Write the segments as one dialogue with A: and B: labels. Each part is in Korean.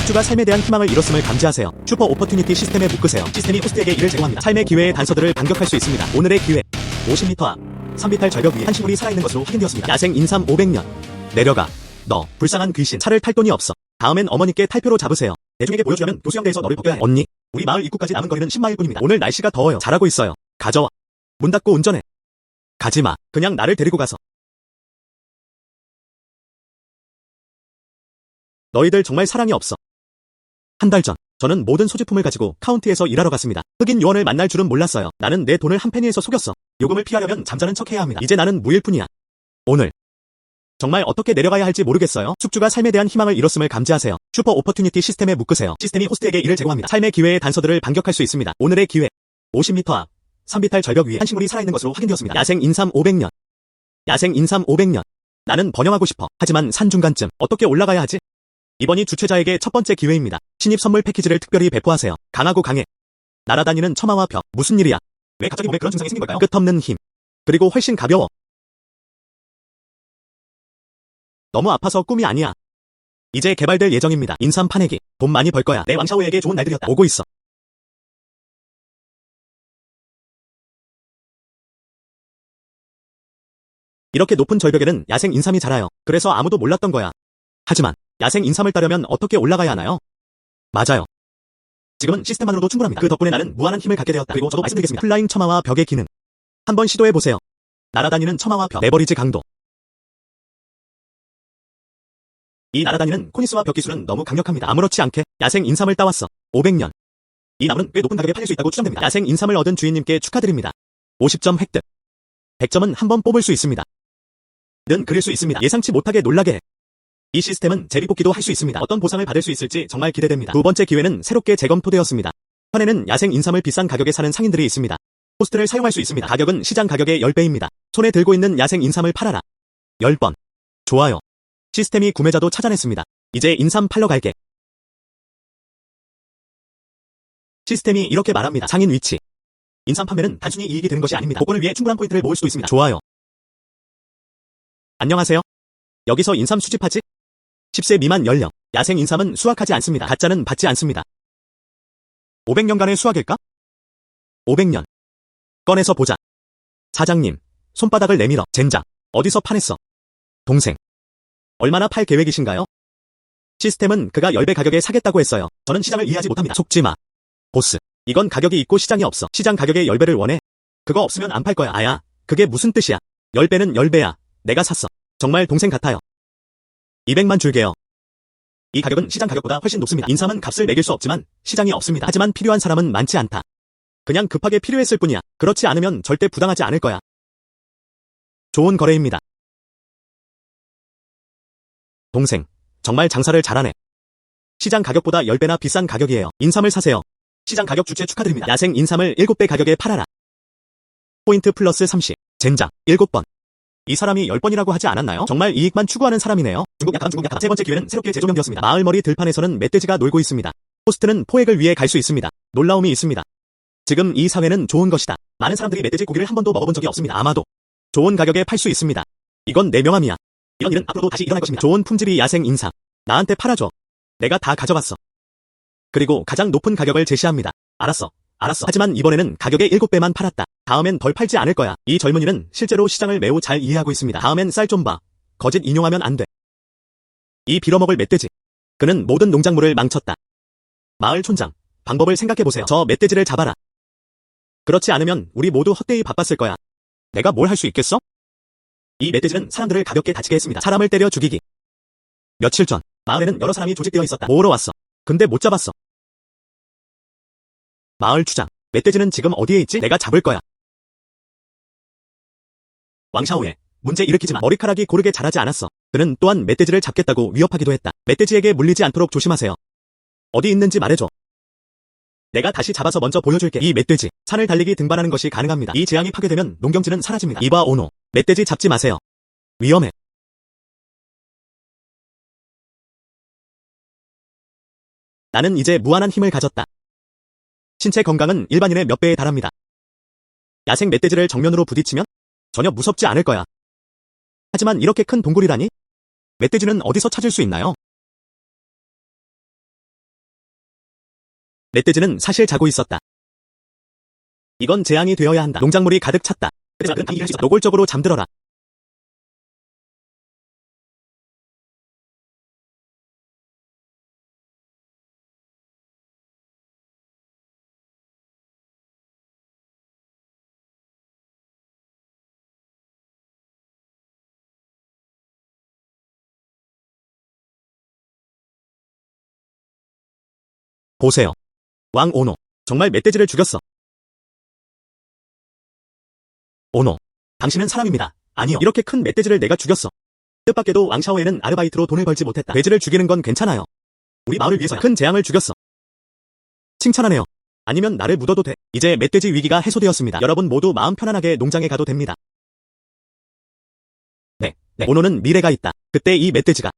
A: 숙주가 삶에 대한 희망을 잃었음을 감지하세요. 슈퍼 오퍼튜니티 시스템에 묶으세요. 시스템이 호스트에게 이를 제공합니다. 삶의 기회의 단서들을 반격할 수 있습니다. 오늘의 기회. 50m 앞. 3비탈 절벽 위에 한 식물이 살아있는 것으로 확인되었습니다. 야생 인삼 500년. 내려가. 너 불쌍한 귀신. 차를 탈 돈이 없어. 다음엔 어머니께 탈표로 잡으세요. 대중에게 보여주려면 교수형대에서 너를 벗겨야 해. 언니. 우리 마을 입구까지 남은 거리는 10마일 뿐입니다. 오늘 날씨가 더워요. 잘하고 있어요. 가져와. 문 닫고 운전해. 가지마. 그냥 나를 데리고 가서. 너희들 정말 사랑이 없어. 한 달 전, 저는 모든 소지품을 가지고 카운티에서 일하러 갔습니다. 흑인 요원을 만날 줄은 몰랐어요. 나는 내 돈을 한 페니에서 속였어. 요금을 피하려면 잠자는 척 해야 합니다. 이제 나는 무일 뿐이야. 오늘. 정말 어떻게 내려가야 할지 모르겠어요. 숙주가 삶에 대한 희망을 잃었음을 감지하세요. 슈퍼 오퍼튜니티 시스템에 묶으세요. 시스템이 호스트에게 이를 제공합니다. 삶의 기회의 단서들을 반격할 수 있습니다. 오늘의 기회. 50m 앞. 3비탈 절벽 위에 한 식물이 살아있는 것으로 확인되었습니다. 야생 인삼 500년. 야생 인삼 500년. 나는 번영하고 싶어. 하지만 산 중간쯤 어떻게 올라가야 하지? 이번이 주최자에게 첫 번째 기회입니다. 신입 선물 패키지를 특별히 배포하세요. 강하고 강해. 날아다니는 처마와 벽. 무슨 일이야? 왜 갑자기 몸에 그런 증상이 생긴 걸까요? 끝없는 힘. 그리고 훨씬 가벼워. 너무 아파서 꿈이 아니야. 이제 개발될 예정입니다. 인삼 파내기. 돈 많이 벌 거야. 내 왕샤오에게 좋은 날들이었다. 오고 있어. 이렇게 높은 절벽에는 야생 인삼이 자라요. 그래서 아무도 몰랐던 거야. 하지만 야생 인삼을 따려면 어떻게 올라가야 하나요? 맞아요. 지금은 시스템만으로도 충분합니다. 그 덕분에 나는 무한한 힘을 갖게 되었다. 그리고 저도 말씀드리겠습니다. 플라잉 처마와 벽의 기능. 한번 시도해보세요. 날아다니는 처마와 벽. 레버리지 강도. 이 날아다니는 코니스와 벽 기술은 너무 강력합니다. 아무렇지 않게 야생 인삼을 따왔어. 500년. 이 나무는 꽤 높은 가격에 팔릴 수 있다고 추정됩니다. 야생 인삼을 얻은 주인님께 축하드립니다. 50점 획득. 100점은 한번 뽑을 수 있습니다. 는 그릴 수 있습니다. 예상치 못하게 놀라게 해. 이 시스템은 제비뽑기도 할 수 있습니다. 어떤 보상을 받을 수 있을지 정말 기대됩니다. 두 번째 기회는 새롭게 재검토되었습니다. 현에는 야생 인삼을 비싼 가격에 사는 상인들이 있습니다. 호스트를 사용할 수 있습니다. 가격은 시장 가격의 10배입니다. 손에 들고 있는 야생 인삼을 팔아라. 10번. 좋아요. 시스템이 구매자도 찾아냈습니다. 이제 인삼 팔러 갈게. 시스템이 이렇게 말합니다. 상인 위치. 인삼 판매는 단순히 이익이 되는 것이 아닙니다. 복권을 위해 충분한 포인트를 모을 수도 있습니다. 좋아요. 안녕하세요. 여기서 인삼 수집하지? 10세 미만 연령. 야생 인삼은 수확하지 않습니다. 가짜는 받지 않습니다. 500년간의 수확일까? 500년. 꺼내서 보자. 사장님, 손바닥을 내밀어. 젠장. 어디서 파냈어? 동생. 얼마나 팔 계획이신가요? 시스템은 그가 10배 가격에 사겠다고 했어요. 저는 시장을 이해하지 못합니다. 속지 마. 보스. 이건 가격이 있고 시장이 없어. 시장 가격의 10배를 원해? 그거 없으면 안 팔 거야. 아야, 그게 무슨 뜻이야? 10배는 10배야. 내가 샀어. 정말 동생 같아요. 200만 줄게요. 이 가격은 시장 가격보다 훨씬 높습니다. 인삼은 값을 매길 수 없지만 시장이 없습니다. 하지만 필요한 사람은 많지 않다. 그냥 급하게 필요했을 뿐이야. 그렇지 않으면 절대 부당하지 않을 거야. 좋은 거래입니다. 동생, 정말 장사를 잘하네. 시장 가격보다 10배나 비싼 가격이에요. 인삼을 사세요. 시장 가격 주체 축하드립니다. 야생 인삼을 7배 가격에 팔아라. 포인트 플러스 30. 젠장. 7번. 이 사람이 10번이라고 하지 않았나요? 정말 이익만 추구하는 사람이네요. 중국 약한. 세 번째 기회는 새롭게 재조명되었습니다. 마을머리 들판에서는 멧돼지가 놀고 있습니다. 호스트는 포획을 위해 갈 수 있습니다. 놀라움이 있습니다. 지금 이 사회는 좋은 것이다. 많은 사람들이 멧돼지 고기를 한 번도 먹어본 적이 없습니다. 아마도 좋은 가격에 팔 수 있습니다. 이건 내 명함이야. 이런 일은 앞으로도 다시 일어날 것입니다. 좋은 품질이 야생 인삼. 나한테 팔아줘. 내가 다 가져갔어. 그리고 가장 높은 가격을 제시합니다. 알았어. 하지만 이번에는 가격의 7배만 팔았다. 다음엔 덜 팔지 않을 거야. 이 젊은이는 실제로 시장을 매우 잘 이해하고 있습니다. 다음엔 쌀 좀 봐. 거짓 인용하면 안 돼. 이 빌어먹을 멧돼지. 그는 모든 농작물을 망쳤다. 마을 촌장, 방법을 생각해보세요. 저 멧돼지를 잡아라. 그렇지 않으면 우리 모두 헛되이 바빴을 거야. 내가 뭘 할 수 있겠어? 이 멧돼지는 사람들을 가볍게 다치게 했습니다. 사람을 때려 죽이기. 며칠 전, 마을에는 여러 사람이 조직되어 있었다. 모으러 왔어. 근데 못 잡았어. 마을 주장, 멧돼지는 지금 어디에 있지? 내가 잡을 거야. 왕샤오에, 문제 일으키지 마. 머리카락이 고르게 자라지 않았어. 그는 또한 멧돼지를 잡겠다고 위협하기도 했다. 멧돼지에게 물리지 않도록 조심하세요. 어디 있는지 말해줘. 내가 다시 잡아서 먼저 보여줄게. 이 멧돼지, 산을 달리기 등반하는 것이 가능합니다. 이 재앙이 파괴되면 농경지는 사라집니다. 이봐 오노, 멧돼지 잡지 마세요. 위험해. 나는 이제 무한한 힘을 가졌다. 신체 건강은 일반인의 몇 배에 달합니다. 야생 멧돼지를 정면으로 부딪히면 전혀 무섭지 않을 거야. 하지만 이렇게 큰 동굴이라니? 멧돼지는 어디서 찾을 수 있나요? 멧돼지는 사실 자고 있었다. 이건 재앙이 되어야 한다. 농작물이 가득 찼다. 노골적으로 잠들어라. 보세요. 왕 오노. 정말 멧돼지를 죽였어. 오노. 당신은 사람입니다. 아니요. 이렇게 큰 멧돼지를 내가 죽였어. 뜻밖에도 왕샤오에는 아르바이트로 돈을 벌지 못했다. 돼지를 죽이는 건 괜찮아요. 우리 마을을 위해서 큰 재앙을 죽였어. 칭찬하네요. 아니면 나를 묻어도 돼. 이제 멧돼지 위기가 해소되었습니다. 여러분 모두 마음 편안하게 농장에 가도 됩니다. 네. 오노는 미래가 있다. 그때 이 멧돼지가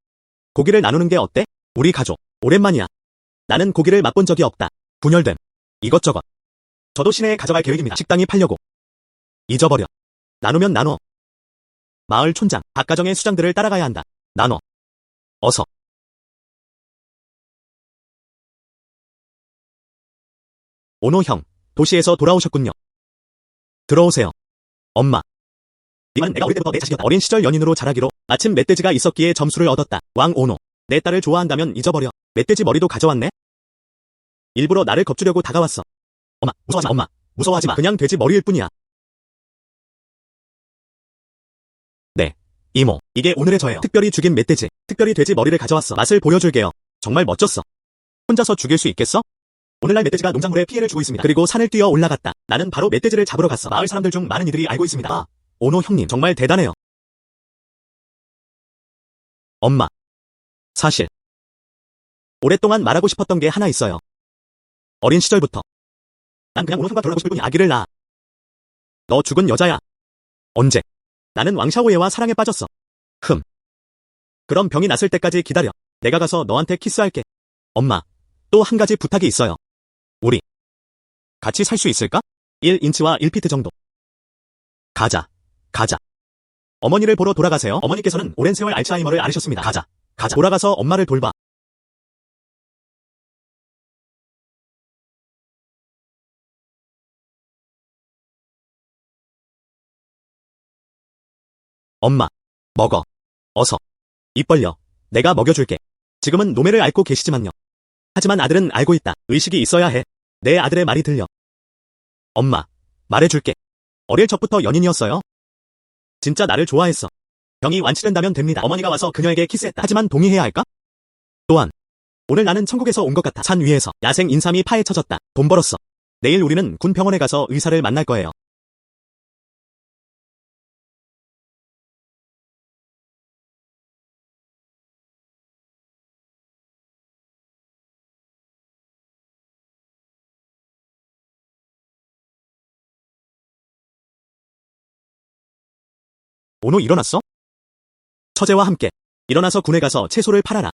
A: 고기를 나누는 게 어때? 우리 가족. 오랜만이야. 나는 고기를 맛본 적이 없다. 분열됨. 이것저것. 저도 시내에 가져갈 계획입니다. 식당이 팔려고. 잊어버려. 나누면 나눠. 마을 촌장, 각 가정의 수장들을 따라가야 한다. 나눠. 어서. 오노 형, 도시에서 돌아오셨군요. 들어오세요. 엄마. 니만 내가 어릴 때부터 내 자식이었다. 어린 시절 연인으로 자라기로 마침 멧돼지가 있었기에 점수를 얻었다. 왕 오노. 내 딸을 좋아한다면 잊어버려. 멧돼지 머리도 가져왔네? 일부러 나를 겁주려고 다가왔어. 엄마, 무서워하지 마. 엄마, 무서워하지 마. 그냥 돼지 머리일 뿐이야. 네, 이모. 이게 오늘의 저예요. 특별히 죽인 멧돼지. 특별히 돼지 머리를 가져왔어. 맛을 보여줄게요. 정말 멋졌어. 혼자서 죽일 수 있겠어? 오늘날 멧돼지가 농작물에 피해를 주고 있습니다. 그리고 산을 뛰어 올라갔다. 나는 바로 멧돼지를 잡으러 갔어. 마을 사람들 중 많은 이들이 알고 있습니다. 아, 오노 형님 정말 대단해요. 엄마. 사실 오랫동안 말하고 싶었던 게 하나 있어요. 어린 시절부터 난 그냥 오노 형과 결혼하고 싶을 뿐이야. 아기를 낳아. 너 죽은 여자야. 언제? 나는 왕샤오예와 사랑에 빠졌어. 그럼 병이 났을 때까지 기다려. 내가 가서 너한테 키스할게. 엄마, 또 한 가지 부탁이 있어요. 우리 같이 살 수 있을까? 1인치와 1피트 정도. 가자. 어머니를 보러 돌아가세요. 어머니께서는 오랜 세월 알츠하이머를 앓으셨습니다. 가자. 돌아가서 엄마를 돌봐. 엄마, 먹어. 어서. 입 벌려. 내가 먹여줄게. 지금은 노매를 앓고 계시지만요. 하지만 아들은 알고 있다. 의식이 있어야 해. 내 아들의 말이 들려. 엄마, 말해줄게. 어릴 적부터 연인이었어요. 진짜 나를 좋아했어. 병이 완치된다면 됩니다. 어머니가 와서 그녀에게 키스했다. 하지만 동의해야 할까? 또한 오늘 나는 천국에서 온 것 같아. 산 위에서 야생 인삼이 파헤쳐졌다. 돈 벌었어. 내일 우리는 군 병원에 가서 의사를 만날 거예요. 오노 일어났어? 처제와 함께 일어나서 군에 가서 채소를 팔아라.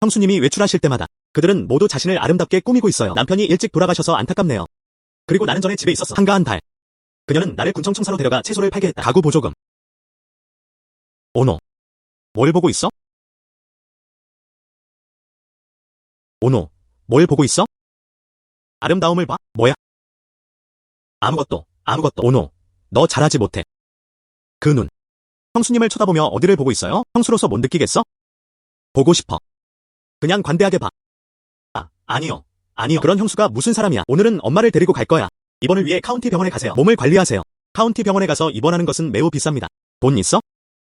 A: 형수님이 외출하실 때마다 그들은 모두 자신을 아름답게 꾸미고 있어요. 남편이 일찍 돌아가셔서 안타깝네요. 그리고 나는 전에 집에 있었어. 한가한 달. 그녀는 나를 군청 청사로 데려가 채소를 팔게 했다. 가구 보조금. 오노. 뭘 보고 있어? 오노. 뭘 보고 있어? 아름다움을 봐? 뭐야? 아무것도. 오노. 너 잘하지 못해. 그 눈. 형수님을 쳐다보며 어디를 보고 있어요? 형수로서 못 느끼겠어? 보고 싶어. 그냥 관대하게 봐. 아니요. 그런 형수가 무슨 사람이야. 오늘은 엄마를 데리고 갈 거야. 입원을 위해 카운티 병원에 가세요. 몸을 관리하세요. 카운티 병원에 가서 입원하는 것은 매우 비쌉니다. 돈 있어?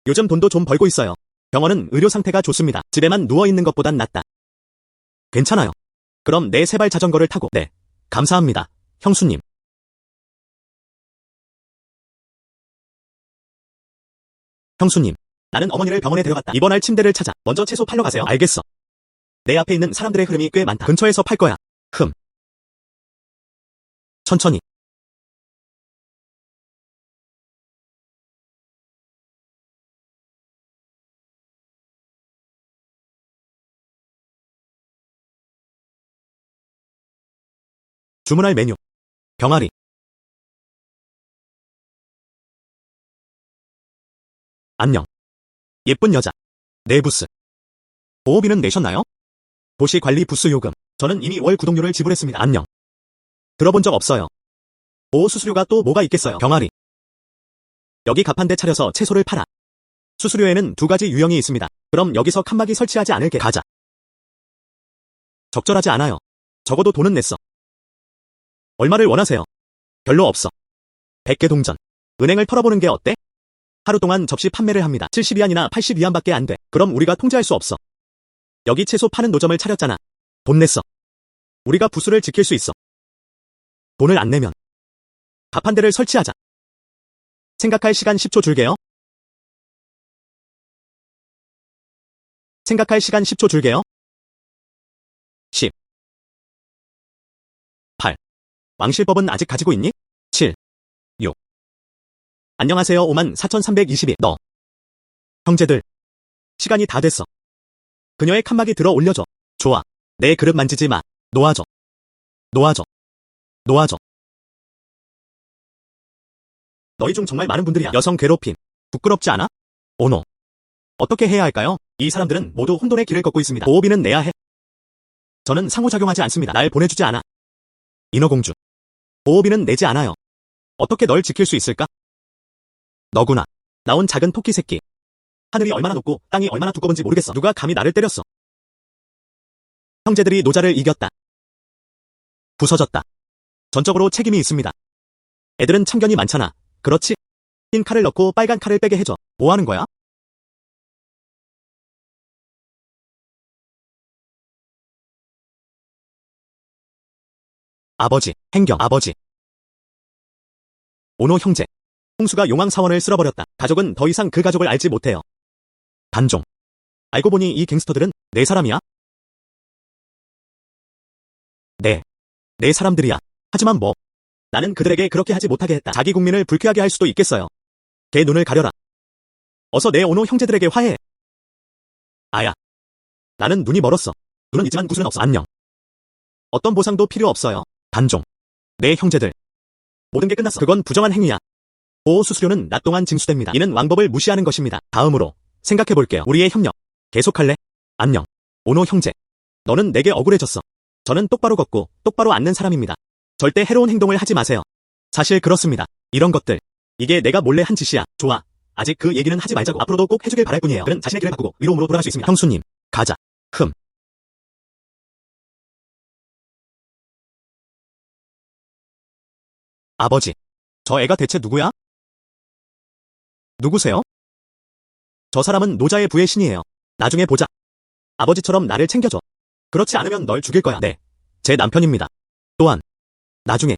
A: 요즘 돈도 좀 벌고 있어요. 병원은 의료 상태가 좋습니다. 집에만 누워있는 것보단 낫다. 괜찮아요. 그럼 내 세발 자전거를 타고. 네. 감사합니다. 형수님. 형수님. 나는 어머니를 병원에 데려갔다. 입원할 침대를 찾아. 먼저 채소 팔러 가세요. 알겠어. 내 앞에 있는 사람들의 흐름이 꽤 많다. 근처에서 팔 거야. 천천히. 주문할 메뉴. 병아리. 안녕. 예쁜 여자. 네 부스. 보호비는 내셨나요? 도시관리 부수 요금. 저는 이미 월 구독료를 지불했습니다. 안녕. 들어본 적 없어요. 보호 수수료가 또 뭐가 있겠어요. 병아리. 여기 갑판대 차려서 채소를 팔아. 수수료에는 두 가지 유형이 있습니다. 그럼 여기서 칸막이 설치하지 않을게. 가자. 적절하지 않아요. 적어도 돈은 냈어. 얼마를 원하세요? 별로 없어. 100개 동전. 은행을 털어보는 게 어때? 하루 동안 접시 판매를 합니다. 70위안이나 80위안밖에 안 돼. 그럼 우리가 통제할 수 없어. 여기 채소 파는 노점을 차렸잖아. 돈 냈어. 우리가 부수를 지킬 수 있어. 돈을 안 내면 갑판대를 설치하자. 생각할 시간 10초 줄게요. 생각할 시간 10초 줄게요. 10. 8. 왕실법은 아직 가지고 있니? 7. 6. 안녕하세요. 54,322. 너. 형제들. 시간이 다 됐어. 그녀의 칸막이 들어 올려줘. 좋아. 내 그릇 만지지 마. 놓아줘. 놓아줘. 놓아줘. 너희 중 정말 많은 분들이야. 여성 괴롭힘. 부끄럽지 않아? 오노. 어떻게 해야 할까요? 이 사람들은 모두 혼돈의 길을 걷고 있습니다. 보호비는 내야 해. 저는 상호작용하지 않습니다. 날 보내주지 않아. 인어공주. 보호비는 내지 않아요. 어떻게 널 지킬 수 있을까? 너구나. 나온 작은 토끼 새끼. 하늘이 얼마나 높고 땅이 얼마나 두꺼운지 모르겠어. 누가 감히 나를 때렸어. 형제들이 노자를 이겼다. 부서졌다. 전적으로 책임이 있습니다. 애들은 참견이 많잖아. 그렇지? 흰 칼을 넣고 빨간 칼을 빼게 해줘. 뭐 하는 거야? 아버지, 행경, 아버지. 오노 형제. 홍수가 용왕 사원을 쓸어버렸다. 가족은 더 이상 그 가족을 알지 못해요. 단종. 알고 보니 이 갱스터들은 내 사람이야? 네. 내 사람들이야. 하지만 뭐. 나는 그들에게 그렇게 하지 못하게 했다. 자기 국민을 불쾌하게 할 수도 있겠어요. 걔 눈을 가려라. 어서 내 오노 형제들에게 화해해. 아야. 나는 눈이 멀었어. 눈은 있지만 구슬은 없어. 안녕. 어떤 보상도 필요 없어요. 단종. 내 형제들. 모든 게 끝났어. 그건 부정한 행위야. 보호 수수료는 낮 동안 징수됩니다. 이는 왕법을 무시하는 것입니다. 다음으로 생각해볼게요. 우리의 협력. 계속할래? 안녕. 오노 형제. 너는 내게 억울해졌어. 저는 똑바로 걷고 똑바로 앉는 사람입니다. 절대 해로운 행동을 하지 마세요. 사실 그렇습니다. 이런 것들. 이게 내가 몰래 한 짓이야. 좋아. 아직 그 얘기는 하지 말자고. 앞으로도 꼭 해주길 바랄 뿐이에요. 그는 자신의 길을 바꾸고 위로움으로 돌아갈 수 있습니다. 형수님. 가자. 흠. 아버지. 저 애가 대체 누구야? 누구세요? 저 사람은 노자의 부의 신이에요. 나중에 보자. 아버지처럼 나를 챙겨줘. 그렇지 않으면 널 죽일 거야. 네. 제 남편입니다. 또한 나중에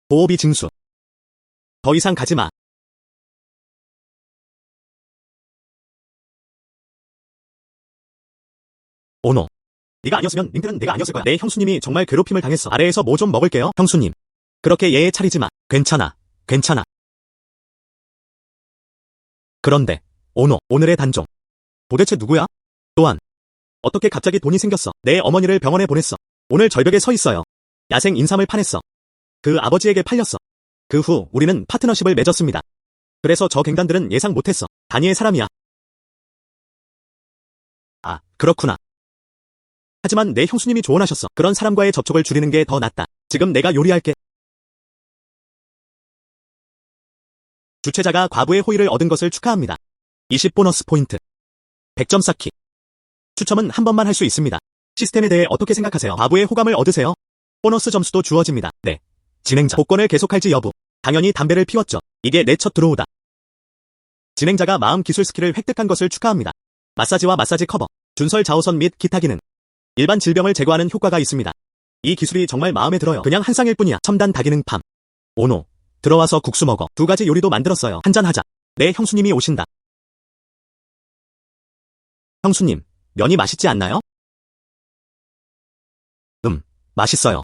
A: 보호비 징수. 더 이상 가지 마. 오노. 네가 아니었으면 링크는 내가 아니었을 거야. 내 형수님이 정말 괴롭힘을 당했어. 아래에서 뭐 좀 먹을게요. 형수님. 그렇게 예에 차리지 마. 괜찮아. 괜찮아. 그런데 오노. 오늘의 단종. 도대체 누구야? 또한 어떻게 갑자기 돈이 생겼어? 내 어머니를 병원에 보냈어. 오늘 절벽에 서 있어요. 야생 인삼을 파냈어. 그 아버지에게 팔렸어. 그 후 우리는 파트너십을 맺었습니다. 그래서 저 갱단들은 예상 못했어. 단위의 사람이야. 아, 그렇구나. 하지만 내 형수님이 조언하셨어. 그런 사람과의 접촉을 줄이는 게 더 낫다. 지금 내가 요리할게. 주최자가 과부의 호의를 얻은 것을 축하합니다. 20 보너스 포인트. 100점 쌓기. 추첨은 한 번만 할 수 있습니다. 시스템에 대해 어떻게 생각하세요? 과부의 호감을 얻으세요? 보너스 점수도 주어집니다. 네. 진행자. 복권을 계속할지 여부. 당연히 담배를 피웠죠. 이게 내 첫 드로우다. 진행자가 마음 기술 스킬을 획득한 것을 축하합니다. 마사지와 마사지 커버, 준설 자오선 및 기타 기능. 일반 질병을 제거하는 효과가 있습니다. 이 기술이 정말 마음에 들어요. 그냥 한 쌍일 뿐이야. 첨단 다기능 팜. 오노. 들어와서 국수 먹어. 두 가지 요리도 만들었어요. 한잔하자. 내 형수님이 오신다. 형수님, 면이 맛있지 않나요? 맛있어요.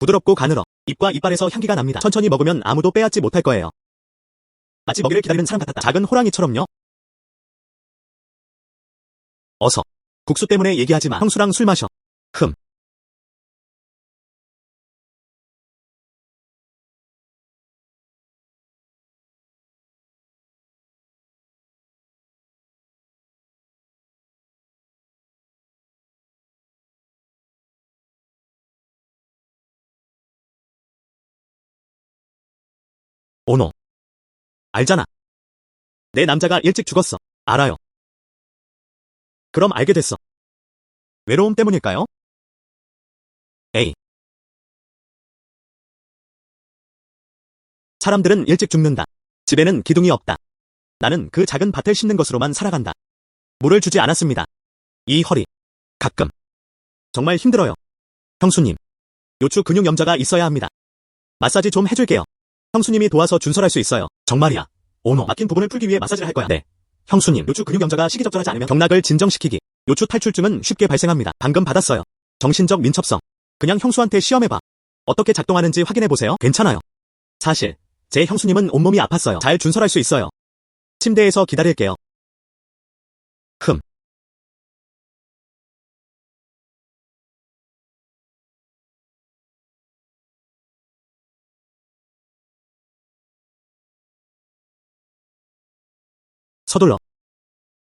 A: 부드럽고 가늘어. 입과 이빨에서 향기가 납니다. 천천히 먹으면 아무도 빼앗지 못할 거예요. 마치 먹이를 기다리는 사람 같았다. 작은 호랑이처럼요. 어서. 국수 때문에 얘기하지 마. 형수랑 술 마셔. 흠. 오노. 알잖아. 내 남자가 일찍 죽었어. 알아요. 그럼 알게 됐어. 외로움 때문일까요? 에이. 사람들은 일찍 죽는다. 집에는 기둥이 없다. 나는 그 작은 밭을 심는 것으로만 살아간다. 물을 주지 않았습니다. 이 허리. 가끔. 정말 힘들어요. 형수님. 요추 근육 염좌가 있어야 합니다. 마사지 좀 해줄게요. 형수님이 도와서 준설할 수 있어요. 정말이야. 오노. 막힌 부분을 풀기 위해 마사지를 할 거야. 네. 형수님. 요추 근육 염좌가 시기적절하지 않으면 경락을 진정시키기. 요추 탈출증은 쉽게 발생합니다. 방금 받았어요. 정신적 민첩성. 그냥 형수한테 시험해봐. 어떻게 작동하는지 확인해보세요. 괜찮아요. 사실 제 형수님은 온몸이 아팠어요. 잘 준설할 수 있어요. 침대에서 기다릴게요. 흠. 서둘러.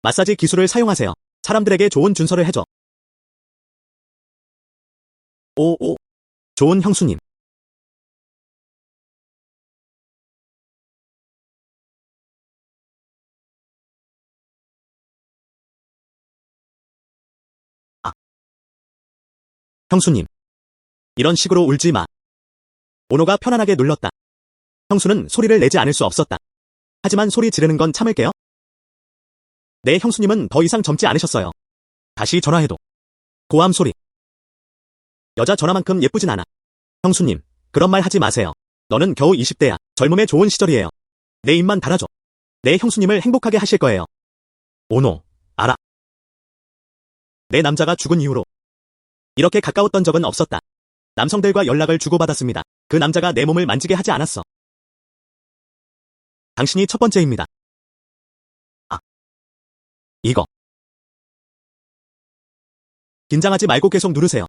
A: 마사지 기술을 사용하세요. 사람들에게 좋은 준설을 해줘. 오오. 좋은 형수님. 아. 형수님. 이런 식으로 울지 마. 오노가 편안하게 눌렀다. 형수는 소리를 내지 않을 수 없었다. 하지만 소리 지르는 건 참을게요. 내 형수님은 더 이상 젊지 않으셨어요. 다시 전화해도. 고함 소리. 여자 전화만큼 예쁘진 않아. 형수님, 그런 말 하지 마세요. 너는 겨우 20대야. 젊음의 좋은 시절이에요. 내 입만 달아줘. 내 형수님을 행복하게 하실 거예요. 오노, 알아. 내 남자가 죽은 이후로 이렇게 가까웠던 적은 없었다. 남성들과 연락을 주고받았습니다. 그 남자가 내 몸을 만지게 하지 않았어. 당신이 첫 번째입니다. 아. 이거. 긴장하지 말고 계속 누르세요.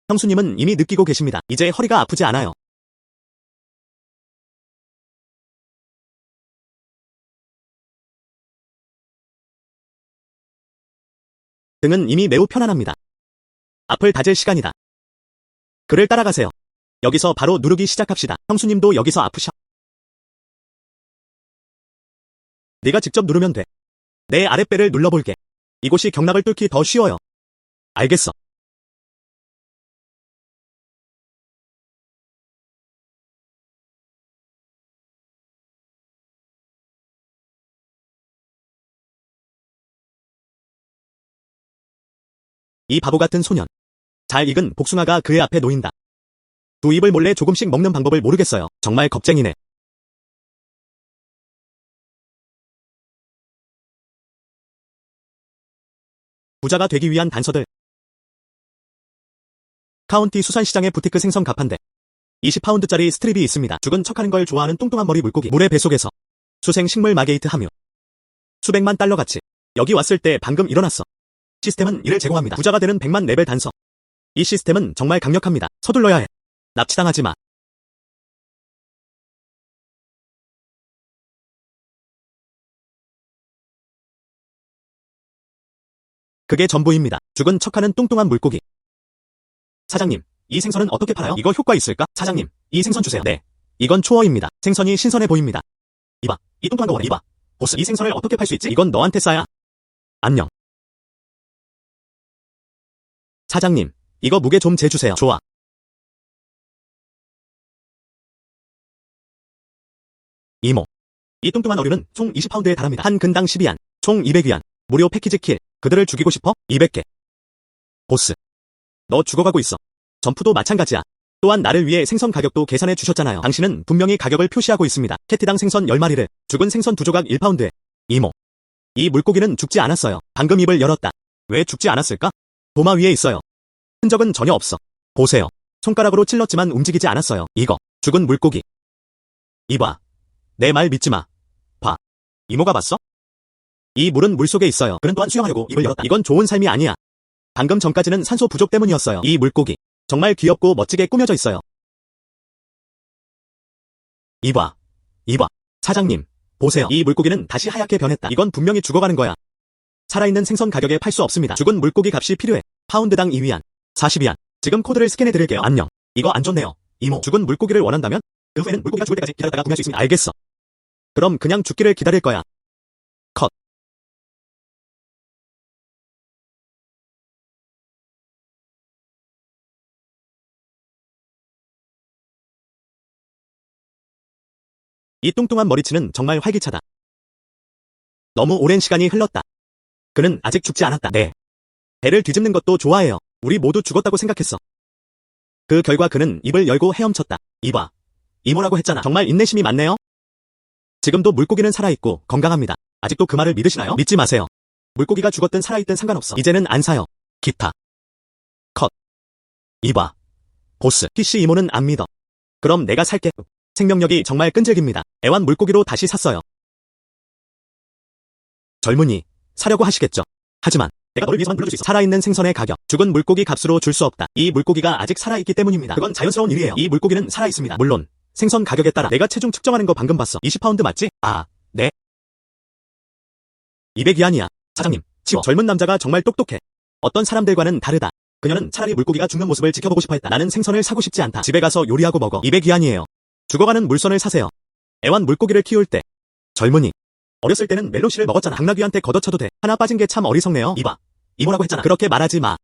A: 형수님은 이미 느끼고 계십니다. 이제 허리가 아프지 않아요. 등은 이미 매우 편안합니다. 앞을 다질 시간이다. 그를 따라가세요. 여기서 바로 누르기 시작합시다. 형수님도 여기서 아프셔. 네가 직접 누르면 돼. 내 아랫배를 눌러볼게. 이곳이 경락을 뚫기 더 쉬워요. 알겠어. 이 바보 같은 소년. 잘 익은 복숭아가 그의 앞에 놓인다. 두 입을 몰래 조금씩 먹는 방법을 모르겠어요. 정말 겁쟁이네. 부자가 되기 위한 단서들. 카운티 수산시장의 부티크 생선 가판대. 20파운드짜리 스트립이 있습니다. 죽은 척하는 걸 좋아하는 뚱뚱한 머리 물고기. 물의 배속에서. 수생 식물 마게이트 함유. 수백만 달러 가치. 여기 왔을 때 방금 일어났어. 시스템은 이를 제공합니다. 부자가 되는 100만 레벨 단서. 이 시스템은 정말 강력합니다. 서둘러야 해. 납치당하지 마. 그게 전부입니다. 죽은 척하는 뚱뚱한 물고기. 사장님, 이 생선은 어떻게 팔아요? 이거 효과 있을까? 사장님, 이 생선 주세요. 네. 이건 초어입니다. 생선이 신선해 보입니다. 이봐, 이 뚱뚱한 거 원해. 이봐. 보스, 이 생선을 어떻게 팔 수 있지? 이건 너한테 싸야. 안녕. 사장님, 이거 무게 좀 재주세요. 좋아. 이모. 이 뚱뚱한 어류는 총 20파운드에 달합니다. 한 근당 12안, 총 200위안. 무료 패키지 킬. 그들을 죽이고 싶어? 200개. 보스. 너 죽어가고 있어. 점프도 마찬가지야. 또한 나를 위해 생선 가격도 계산해 주셨잖아요. 당신은 분명히 가격을 표시하고 있습니다. 캐티당 생선 10마리를, 죽은 생선 2조각 1파운드에. 이모. 이 물고기는 죽지 않았어요. 방금 입을 열었다. 왜 죽지 않았을까? 도마 위에 있어요. 흔적은 전혀 없어. 보세요. 손가락으로 찔렀지만 움직이지 않았어요. 이거. 죽은 물고기. 이봐. 내 말 믿지 마. 봐. 이모가 봤어? 이 물은 물속에 있어요. 그는 또한 수영하려고 입을 열었다. 이건 좋은 삶이 아니야. 방금 전까지는 산소 부족 때문이었어요. 이 물고기. 정말 귀엽고 멋지게 꾸며져 있어요. 이봐. 이봐. 사장님. 보세요. 이 물고기는 다시 하얗게 변했다. 이건 분명히 죽어가는 거야. 살아있는 생선 가격에 팔 수 없습니다. 죽은 물고기 값이 필요해. 파운드당 2위안. 40위안. 지금 코드를 스캔해 드릴게요. 안녕. 이거 안 좋네요. 이모. 죽은 물고기를 원한다면? 그 후에는 물고기가 죽을 때까지 기다렸다가 구매할 수 있습니다. 알겠어. 그럼 그냥 죽기를 기다릴 거야. 컷. 이 뚱뚱한 머리치는 정말 활기차다. 너무 오랜 시간이 흘렀다. 그는 아직 죽지 않았다. 네. 배를 뒤집는 것도 좋아해요. 우리 모두 죽었다고 생각했어. 그 결과 그는 입을 열고 헤엄쳤다. 이봐. 이모라고 했잖아. 정말 인내심이 많네요. 지금도 물고기는 살아있고 건강합니다. 아직도 그 말을 믿으시나요? 믿지 마세요. 물고기가 죽었든 살아있든 상관없어. 이제는 안 사요. 기타. 컷. 이봐. 보스. PC 이모는 안 믿어. 그럼 내가 살게. 생명력이 정말 끈질깁니다. 애완 물고기로 다시 샀어요. 젊은이, 사려고 하시겠죠. 하지만 내가 너를 위해서만 불러줄 수 있어. 살아있는 생선의 가격, 죽은 물고기 값으로 줄 수 없다. 이 물고기가 아직 살아있기 때문입니다. 그건 자연스러운 일이에요. 이 물고기는 살아있습니다. 물론 생선 가격에 따라. 내가 체중 측정하는 거 방금 봤어. 20파운드 맞지? 아, 네. 200위안이야. 사장님, 치워. 젊은 남자가 정말 똑똑해. 어떤 사람들과는 다르다. 그녀는 차라리 물고기가 죽는 모습을 지켜보고 싶어 했다. 나는 생선을 사고 싶지 않다. 집에 가서 요리하고 먹어. 200위안이에요. 죽어가는 물선을 사세요. 애완 물고기를 키울 때. 젊은이. 어렸을 때는 멜로시를 먹었잖아. 당나귀한테 걷어차도 돼. 하나 빠진 게 참 어리석네요. 이봐. 이모라고 했잖아. 그렇게 말하지 마.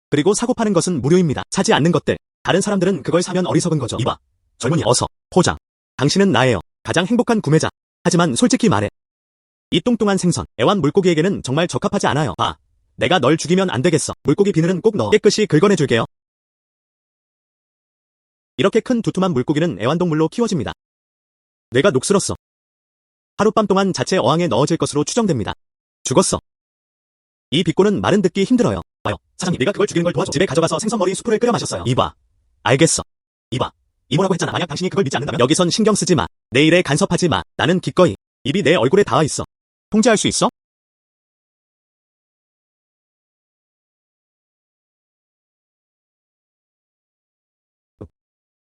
A: 그리고 사고 파는 것은 무료입니다. 사지 않는 것들. 다른 사람들은 그걸 사면 어리석은 거죠. 이봐. 젊은이 어서. 포장. 당신은 나예요. 가장 행복한 구매자. 하지만 솔직히 말해. 이 뚱뚱한 생선. 애완 물고기에게는 정말 적합하지 않아요. 봐. 내가 널 죽이면 안 되겠어. 물고기 비늘은 꼭 넣어. 깨끗이 긁어내줄게요. 이렇게 큰 두툼한 물고기는 애완동물로 키워집니다. 뇌가 녹슬었어. 하룻밤 동안 자체 어항에 넣어질 것으로 추정됩니다. 죽었어. 이 비꼬는 말은 듣기 힘들어요. 와요. 사장님, 내가 그걸 죽이는 걸 도와줘. 집에 가져가서 생선머리 수프를 끓여 마셨어요. 이봐. 알겠어. 이봐. 이모라고 했잖아. 만약 당신이 그걸 믿지 않는다면 여기선 신경 쓰지 마. 내 일에 간섭하지 마. 나는 기꺼이. 입이 내 얼굴에 닿아 있어. 통제할 수 있어?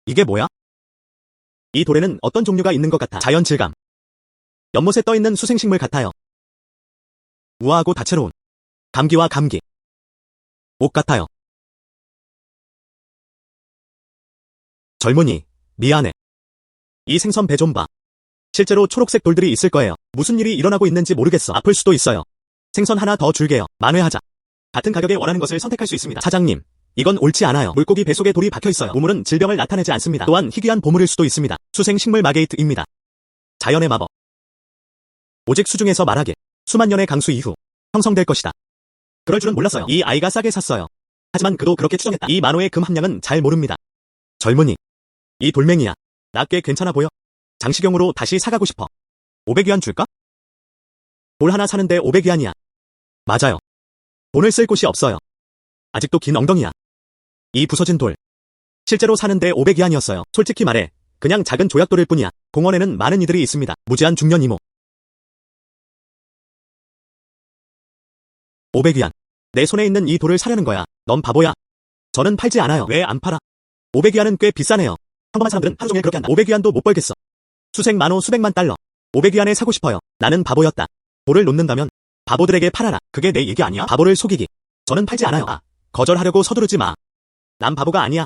A: 이게 뭐야? 이 돌에는 어떤 종류가 있는 것 같아. 자연 질감. 연못에 떠있는 수생식물 같아요. 우아하고 다채로운. 감기와 감기. 옷 같아요. 젊은이, 미안해. 이 생선 배 좀 봐. 실제로 초록색 돌들이 있을 거예요. 무슨 일이 일어나고 있는지 모르겠어. 아플 수도 있어요. 생선 하나 더 줄게요. 만회하자. 같은 가격에 원하는 것을 선택할 수 있습니다. 사장님, 이건 옳지 않아요. 물고기 배 속에 돌이 박혀 있어요. 우물은 질병을 나타내지 않습니다. 또한 희귀한 보물일 수도 있습니다. 수생식물 마게이트입니다. 자연의 마법. 오직 수중에서 말하길. 수만 년의 강수 이후 형성될 것이다. 그럴 줄은 몰랐어요. 이 아이가 싸게 샀어요. 하지만 그도 그렇게 추정했다. 이 만호의 금 함량은 잘 모릅니다. 젊은이. 이 돌멩이야. 나 꽤 괜찮아 보여. 장식용으로 다시 사가고 싶어. 500위안 줄까? 돌 하나 사는데 500위안이야. 맞아요. 돈을 쓸 곳이 없어요. 아직도 긴 엉덩이야. 이 부서진 돌. 실제로 사는데 500위안이었어요. 솔직히 말해. 그냥 작은 조약돌일 뿐이야. 공원에는 많은 이들이 있습니다. 무지한 중년 이모. 500위안. 내 손에 있는 이 돌을 사려는 거야. 넌 바보야. 저는 팔지 않아요. 왜 안 팔아? 500위안은 꽤 비싸네요. 평범한 사람들은 하루 종일 그렇게 한다. 500위안도 못 벌겠어. 수백 만호 수백만 달러. 500위안에 사고 싶어요. 나는 바보였다. 돌을 놓는다면 바보들에게 팔아라. 그게 내 얘기 아니야? 바보를 속이기. 저는 팔지 않아요. 거절하려고 서두르지 마. 난 바보가 아니야.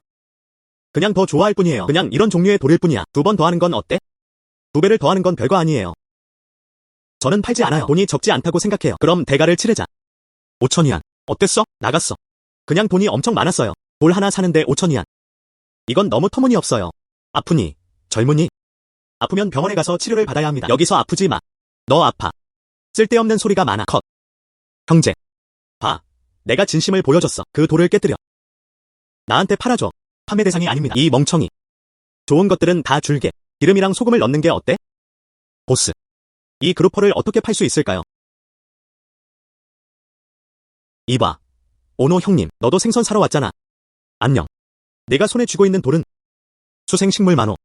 A: 그냥 더 좋아할 뿐이에요. 그냥 이런 종류의 돌일 뿐이야. 2번 더하는 건 어때? 2배를 더하는 건 별거 아니에요. 저는 팔지 않아요. 돈이 적지 않다고 생각해요. 그럼 대가를 치르자. 5,000위안. 어땠어? 나갔어. 그냥 돈이 엄청 많았어요. 돌 하나 사는데 5,000위안. 이건 너무 터무니없어요. 아프니? 젊은이? 아프면 병원에 가서 치료를 받아야 합니다. 여기서 아프지 마. 너 아파. 쓸데없는 소리가 많아. 컷. 형제. 봐. 내가 진심을 보여줬어. 그 돌을 깨뜨려. 나한테 팔아줘. 판매 대상이 아닙니다. 이 멍청이. 좋은 것들은 다 줄게. 기름이랑 소금을 넣는 게 어때? 보스. 이 그루퍼를 어떻게 팔 수 있을까요? 이봐. 오노 형님, 너도 생선 사러 왔잖아. 안녕. 내가 손에 쥐고 있는 돌은 수생식물 만호.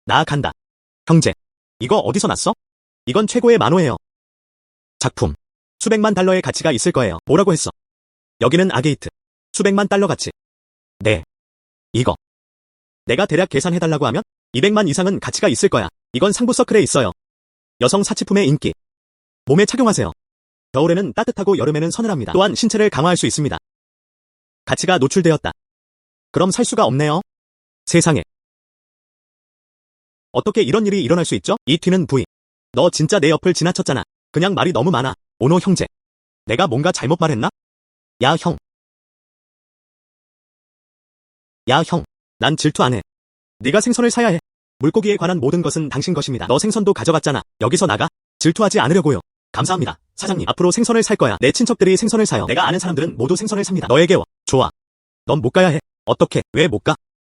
A: 나 간다. 형제. 이거 어디서 났어? 이건 최고의 만호예요. 작품. 수백만 달러의 가치가 있을 거예요. 뭐라고 했어? 여기는 아게이트. 수백만 달러 가치. 네. 이거. 내가 대략 계산해달라고 하면 200만 이상은 가치가 있을 거야. 이건 상부 서클에 있어요. 여성 사치품의 인기. 몸에 착용하세요. 겨울에는 따뜻하고 여름에는 서늘합니다. 또한 신체를 강화할 수 있습니다. 가치가 노출되었다. 그럼 살 수가 없네요. 세상에. 어떻게 이런 일이 일어날 수 있죠? 이 튀는 부위. 너 진짜 내 옆을 지나쳤잖아. 그냥 말이 너무 많아. 오노 형제. 내가 뭔가 잘못 말했나? 야, 형. 야, 형. 난 질투 안 해. 네가 생선을 사야 해. 물고기에 관한 모든 것은 당신 것입니다. 너 생선도 가져갔잖아. 여기서 나가. 질투하지 않으려고요. 감사합니다. 사장님. 앞으로 생선을 살 거야. 내 친척들이 생선을 사요. 내가 아는 사람들은 모두 생선을 삽니다. 너에게 와. 좋아. 넌 못 가야 해. 어떻게? 왜 못 가?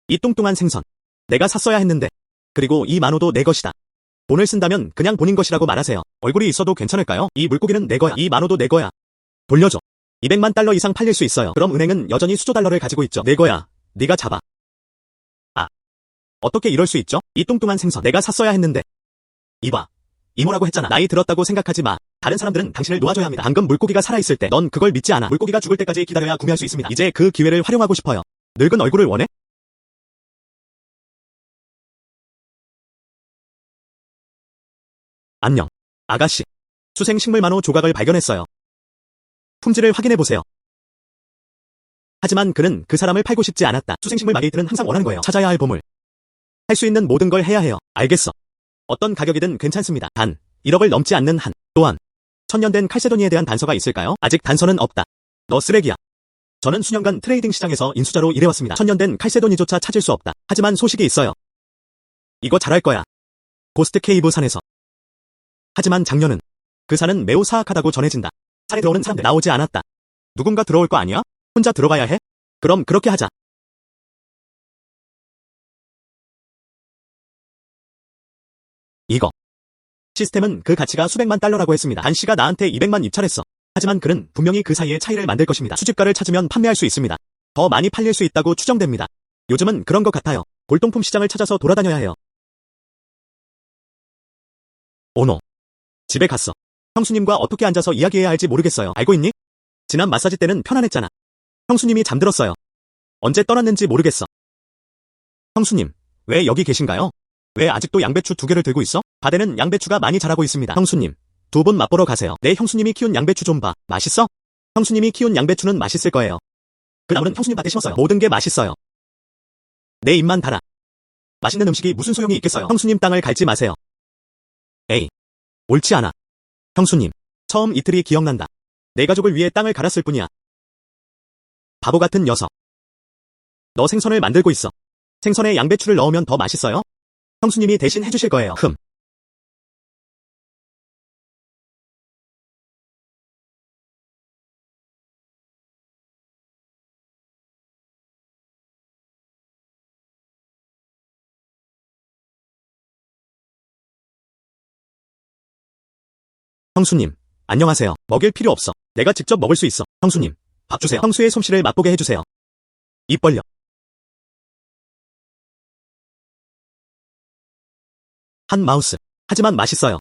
A: 이 뚱뚱한 생선. 내가 샀어야 했는데. 그리고 이 만호도 내 것이다. 돈을 쓴다면 그냥 본인 것이라고 말하세요. 얼굴이 있어도 괜찮을까요? 이 물고기는 내 거야. 이 만호도 내 거야. 돌려줘. 200만 달러 이상 팔릴 수 있어요. 그럼 은행은 여전히 수조 달러를 가지고 있죠. 내 거야. 네가 잡아. 아. 어떻게 이럴 수 있죠? 이 뚱뚱한 생선. 내가 샀어야 했는데. 이봐. 이모라고 했잖아. 나이 들었다고 생각하지 마. 다른 사람들은 당신을 놓아줘야 합니다. 방금 물고기가 살아있을 때 넌 그걸 믿지 않아. 물고기가 죽을 때까지 기다려야 구매할 수 있습니다. 이제 그 기회를 활용하고 싶어요. 늙은 얼굴을 원해? 안녕. 아가씨. 수생식물 만호 조각을 발견했어요. 품질을 확인해보세요. 하지만 그는 그 사람을 팔고 싶지 않았다. 수생식물 마게이트는 항상 원하는 거예요. 찾아야 할 보물. 할 수 있는 모든 걸 해야 해요. 알겠어. 어떤 가격이든 괜찮습니다. 단, 1억을 넘지 않는 한. 또한, 천년된 칼세도니에 대한 단서가 있을까요? 아직 단서는 없다. 너 쓰레기야. 저는 수년간 트레이딩 시장에서 인수자로 일해왔습니다. 천년된 칼세도니조차 찾을 수 없다. 하지만 소식이 있어요. 이거 잘할 거야. 고스트 케이브 산에서. 하지만 작년은 그 산은 매우 사악하다고 전해진다. 산에 들어오는 사람들 나오지 않았다. 누군가 들어올 거 아니야? 혼자 들어가야 해? 그럼 그렇게 하자. 이거. 시스템은 그 가치가 수백만 달러라고 했습니다. 단 씨가 나한테 200만 입찰했어. 하지만 그는 분명히 그 사이에 차이를 만들 것입니다. 수집가를 찾으면 판매할 수 있습니다. 더 많이 팔릴 수 있다고 추정됩니다. 요즘은 그런 것 같아요. 골동품 시장을 찾아서 돌아다녀야 해요. 오노. 집에 갔어. 형수님과 어떻게 앉아서 이야기해야 할지 모르겠어요. 알고 있니? 지난 마사지 때는 편안했잖아. 형수님이 잠들었어요. 언제 떠났는지 모르겠어. 형수님, 왜 여기 계신가요? 왜 아직도 양배추 2개를 들고 있어? 바다는 양배추가 많이 자라고 있습니다. 형수님, 2분 맛보러 가세요. 내 형수님이 키운 양배추 좀 봐. 맛있어? 형수님이 키운 양배추는 맛있을 거예요. 그 나무는 형수님 밭에 심었어요. 모든 게 맛있어요. 내 입만 달아. 맛있는 음식이 무슨 소용이 있겠어요. 형수님 땅을 갈지 마세요. 에이, 옳지 않아. 형수님, 처음 이틀이 기억난다. 내 가족을 위해 땅을 갈았을 뿐이야. 바보 같은 녀석. 너 생선을 만들고 있어. 생선에 양배추를 넣으면 더 맛있어요? 형수님이 대신 해주실 거예요. 형수님, 안녕하세요. 먹일 필요 없어. 내가 직접 먹을 수 있어. 형수님, 밥 주세요. 형수의 솜씨를 맛보게 해주세요. 입 벌려. 한 마우스. 하지만 맛있어요.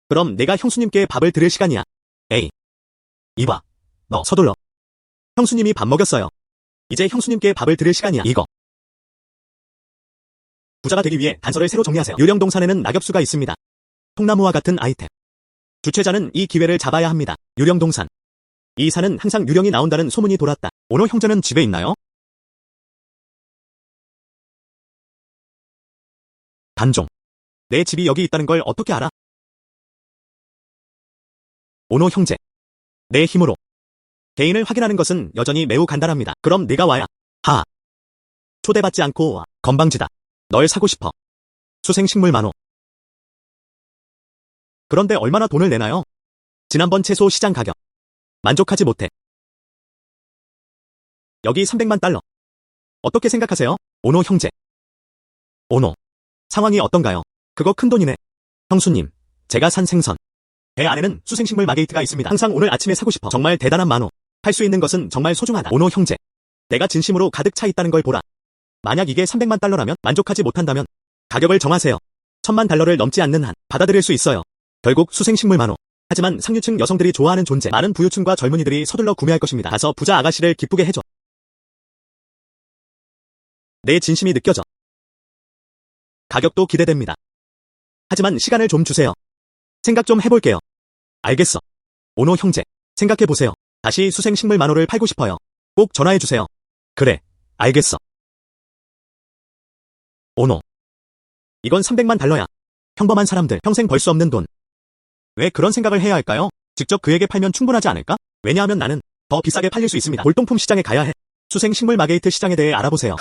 A: 그럼 내가 형수님께 밥을 드릴 시간이야. 에이. 이봐. 너 서둘러. 형수님이 밥 먹였어요. 이제 형수님께 밥을 드릴 시간이야. 이거. 부자가 되기 위해 단서를 새로 정리하세요. 유령동산에는 낙엽수가 있습니다. 통나무와 같은 아이템. 주최자는 이 기회를 잡아야 합니다. 유령동산. 이 산은 항상 유령이 나온다는 소문이 돌았다. 오노 형제는 집에 있나요? 단종. 내 집이 여기 있다는 걸 어떻게 알아? 오노 형제. 내 힘으로. 개인을 확인하는 것은 여전히 매우 간단합니다. 그럼 네가 와야. 하. 초대받지 않고 와. 건방지다. 널 사고 싶어. 수생식물 만호. 그런데 얼마나 돈을 내나요? 지난번 채소 시장 가격. 만족하지 못해. 여기 300만 달러. 어떻게 생각하세요? 오노 형제. 오노. 상황이 어떤가요? 그거 큰 돈이네. 형수님, 제가 산 생선. 배 안에는 수생식물 마게이트가 있습니다. 항상 오늘 아침에 사고 싶어. 정말 대단한 만호. 할 수 있는 것은 정말 소중하다. 오노 형제. 내가 진심으로 가득 차 있다는 걸 보라. 만약 이게 300만 달러라면 만족하지 못한다면 가격을 정하세요. 1000만 달러를 넘지 않는 한 받아들일 수 있어요. 결국 수생식물 만호. 하지만 상류층 여성들이 좋아하는 존재. 많은 부유층과 젊은이들이 서둘러 구매할 것입니다. 가서 부자 아가씨를 기쁘게 해줘. 내 진심이 느껴져. 가격도 기대됩니다. 하지만 시간을 좀 주세요. 생각 좀 해볼게요. 알겠어. 오노 형제, 생각해보세요. 다시 수생식물 만호를 팔고 싶어요. 꼭 전화해주세요. 그래, 알겠어. 오노. 이건 300만 달러야. 평범한 사람들 평생 벌 수 없는 돈. 왜 그런 생각을 해야 할까요? 직접 그에게 팔면 충분하지 않을까? 왜냐하면 나는 더 비싸게 팔릴 수 있습니다. 골동품 시장에 가야 해. 수생식물 마게이트 시장에 대해 알아보세요.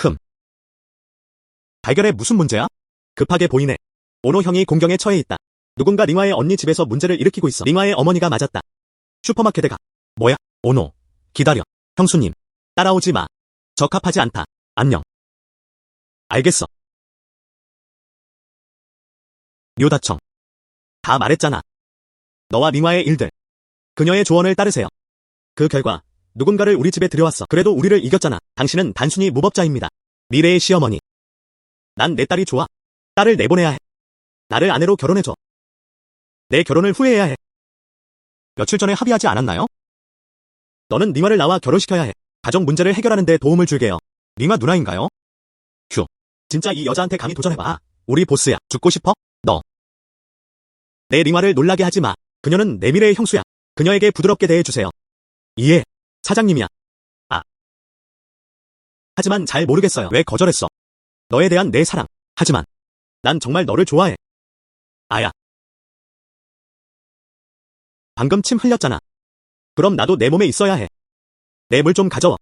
A: 달걀에 무슨 문제야? 급하게 보이네. 오노 형이 공경에 처해 있다. 누군가 링화의 언니 집에서 문제를 일으키고 있어. 링화의 어머니가 맞았다. 슈퍼마켓에 가. 뭐야? 오노. 기다려. 형수님. 따라오지 마. 적합하지 않다. 안녕. 알겠어. 료다청. 다 말했잖아. 너와 링화의 일들. 그녀의 조언을 따르세요. 그 결과 누군가를 우리 집에 들여왔어. 그래도 우리를 이겼잖아. 당신은 단순히 무법자입니다. 미래의 시어머니. 난 내 딸이 좋아. 딸을 내보내야 해. 나를 아내로 결혼해줘. 내 결혼을 후회해야 해. 며칠 전에 합의하지 않았나요? 너는 링화를 나와 결혼시켜야 해. 가정 문제를 해결하는 데 도움을 줄게요. 링화 누나인가요? 휴. 진짜 이 여자한테 감히 도전해봐. 우리 보스야. 죽고 싶어? 너. 내 링화를 놀라게 하지 마. 그녀는 내 미래의 형수야. 그녀에게 부드럽게 대해주세요. 이해. 사장님이야. 아. 하지만 잘 모르겠어요. 왜 거절했어? 너에 대한 내 사랑. 하지만 난 정말 너를 좋아해. 아야. 방금 침 흘렸잖아. 그럼 나도 내 몸에 있어야 해. 내 물 좀 가져와.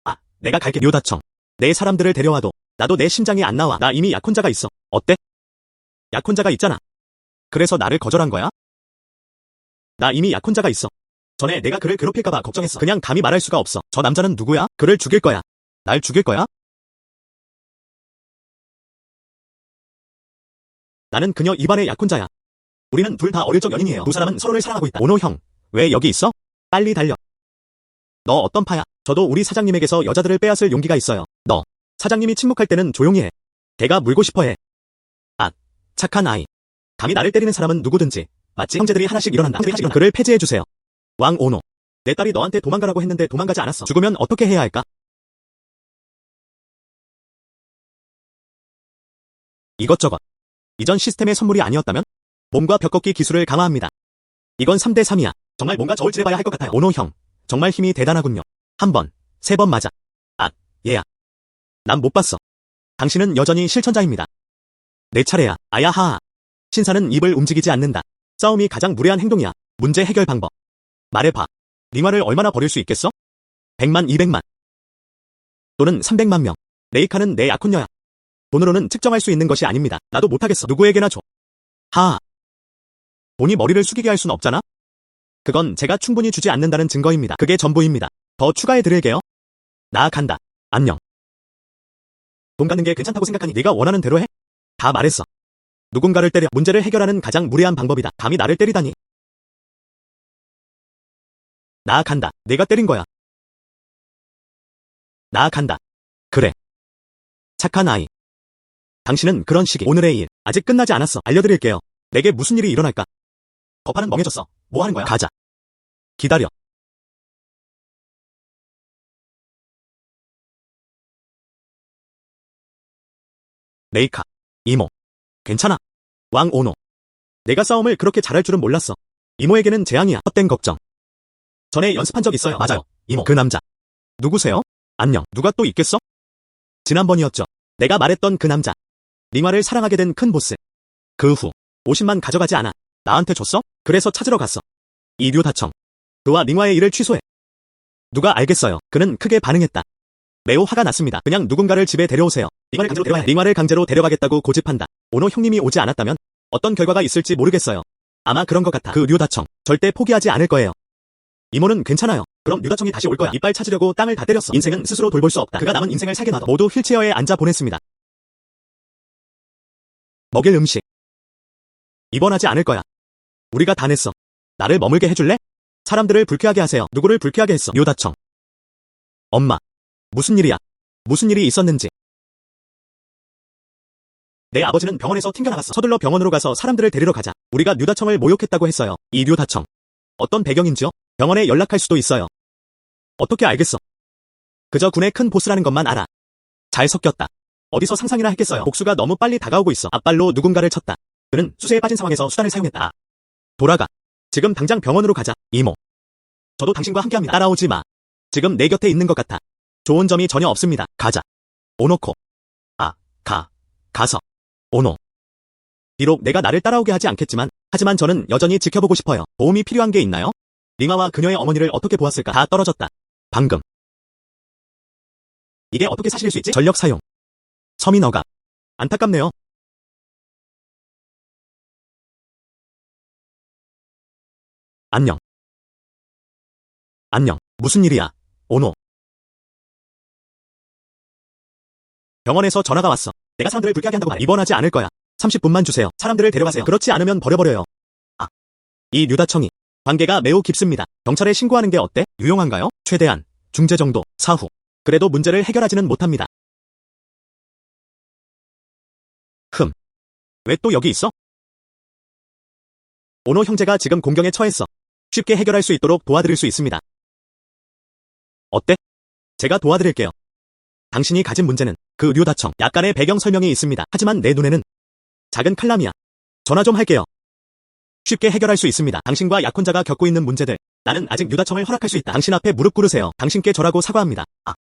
A: 아, 내가 갈게. 료다청. 내 사람들을 데려와도 나도 내 심장이 안 나와. 나 이미 약혼자가 있어. 어때? 약혼자가 있잖아. 그래서 나를 거절한 거야? 나 이미 약혼자가 있어. 전에 내가 그를 괴롭힐까봐 걱정했어. 그냥 감히 말할 수가 없어. 저 남자는 누구야? 그를 죽일 거야. 날 죽일 거야? 나는 그녀 입안의 약혼자야. 우리는 둘 다 어릴 적 연인이에요. 두 사람은 서로를 사랑하고 있다. 오노 형, 왜 여기 있어? 빨리 달려. 너 어떤 파야? 저도 우리 사장님에게서 여자들을 빼앗을 용기가 있어요. 너. 사장님이 침묵할 때는 조용히 해. 걔가 물고 싶어 해. 아, 착한 아이. 감히 나를 때리는 사람은 누구든지 마치 형제들이 하나씩 일어난다. 그를 폐지해주세요. 왕 오노. 내 딸이 너한테 도망가라고 했는데 도망가지 않았어. 죽으면 어떻게 해야 할까? 이것저것. 이전 시스템의 선물이 아니었다면? 몸과 벽 걷기 기술을 강화합니다. 이건 3대 3이야. 정말 뭔가 저울질해봐야 할 것 같아요. 오노 형. 정말 힘이 대단하군요. 한 번, 3번 맞아. 아, 얘야. 난 못 봤어. 당신은 여전히 실천자입니다. 내 차례야. 아야하. 신사는 입을 움직이지 않는다. 싸움이 가장 무례한 행동이야. 문제 해결 방법. 말해봐. 링화를 얼마나 버릴 수 있겠어? 100만, 200만. 또는 300만 명. 레이카는 내 약혼녀야. 돈으로는 측정할 수 있는 것이 아닙니다. 나도 못하겠어. 누구에게나 줘. 하하. 돈이 머리를 숙이게 할 순 없잖아? 그건 제가 충분히 주지 않는다는 증거입니다. 그게 전부입니다. 더 추가해 드릴게요. 나 간다. 안녕. 돈 갖는 게 괜찮다고 생각하니 네가 원하는 대로 해? 다 말했어. 누군가를 때려 문제를 해결하는 가장 무례한 방법이다. 감히 나를 때리다니. 나 간다. 내가 때린 거야. 나 간다. 그래. 착한 아이. 당신은 그런 식이 오늘의 일 아직 끝나지 않았어. 알려드릴게요. 내게 무슨 일이 일어날까? 거파는 멍해졌어. 뭐 하는 거야? 가자. 기다려. 레이카. 이모. 괜찮아. 왕 오노. 내가 싸움을 그렇게 잘할 줄은 몰랐어. 이모에게는 재앙이야. 헛된 걱정. 전에 연습한 적 있어요. 맞아요. 이모. 그 남자. 누구세요? 안녕. 누가 또 있겠어? 지난번이었죠. 내가 말했던 그 남자. 링화를 사랑하게 된 큰 보스. 그 후 50만 가져가지 않아. 나한테 줬어? 그래서 찾으러 갔어. 이류다청. 그와 링화의 일을 취소해. 누가 알겠어요. 그는 크게 반응했다. 매우 화가 났습니다. 그냥 누군가를 집에 데려오세요. 링화를 강제로 데려와야 해. 링화를 강제로 데려가겠다고 고집한다. 오노 형님이 오지 않았다면 어떤 결과가 있을지 모르겠어요. 아마 그런 것 같아. 그 류다청. 절대 포기하지 않을 거예요. 이모는 괜찮아요. 그럼 류다청이 다시 올 거야. 이빨 찾으려고 땅을 다 때렸어. 인생은 스스로 돌볼 수 없다. 그가 남은 인생을 살게 놔둬. 모두 휠체어에 앉아 보냈습니다. 먹일 음식. 입원하지 않을 거야. 우리가 다 냈어. 나를 머물게 해줄래? 사람들을 불쾌하게 하세요. 누구를 불쾌하게 했어? 류다청. 엄마. 무슨 일이야? 무슨 일이 있었는지. 내 아버지는 병원에서 튕겨나갔어. 서둘러 병원으로 가서 사람들을 데리러 가자. 우리가 류다청을 모욕했다고 했어요. 이 류다청. 어떤 배경인지요? 병원에 연락할 수도 있어요. 어떻게 알겠어? 그저 군의 큰 보스라는 것만 알아. 잘 섞였다. 어디서 상상이나 했겠어요. 복수가 너무 빨리 다가오고 있어. 앞발로 누군가를 쳤다. 그는 수세에 빠진 상황에서 수단을 사용했다. 돌아가. 지금 당장 병원으로 가자. 이모. 저도 당신과 함께합니다. 따라오지 마. 지금 내 곁에 있는 것 같아. 좋은 점이 전혀 없습니다. 가자. 오노코. 가서. 오노. 비록 내가 나를 따라오게 하지 않겠지만, 하지만 저는 여전히 지켜보고 싶어요. 도움이 필요한 게 있나요? 링아와 그녀의 어머니를 어떻게 보았을까? 다 떨어졌다. 방금. 이게 어떻게 사실일 수 있지? 전력 사용. 서민어가. 안타깝네요. 안녕. 안녕. 무슨 일이야? 오노. 병원에서 전화가 왔어. 내가 사람들을 불쾌하게 한다고 말해. 입원하지 않을 거야. 30분만 주세요. 사람들을 데려가세요. 그렇지 않으면 버려버려요. 아. 이 류다청이. 관계가 매우 깊습니다. 경찰에 신고하는 게 어때? 유용한가요? 최대한. 중재 정도. 사후. 그래도 문제를 해결하지는 못합니다. 왜 또 여기 있어? 오노 형제가 지금 공경에 처했어. 쉽게 해결할 수 있도록 도와드릴 수 있습니다. 어때? 제가 도와드릴게요. 당신이 가진 문제는 그 류다청. 약간의 배경 설명이 있습니다. 하지만 내 눈에는 작은 칼럼이야. 전화 좀 할게요. 쉽게 해결할 수 있습니다. 당신과 약혼자가 겪고 있는 문제들. 나는 아직 류다청을 허락할 수 있다. 당신 앞에 무릎 꿇으세요. 당신께 절하고 사과합니다. 아.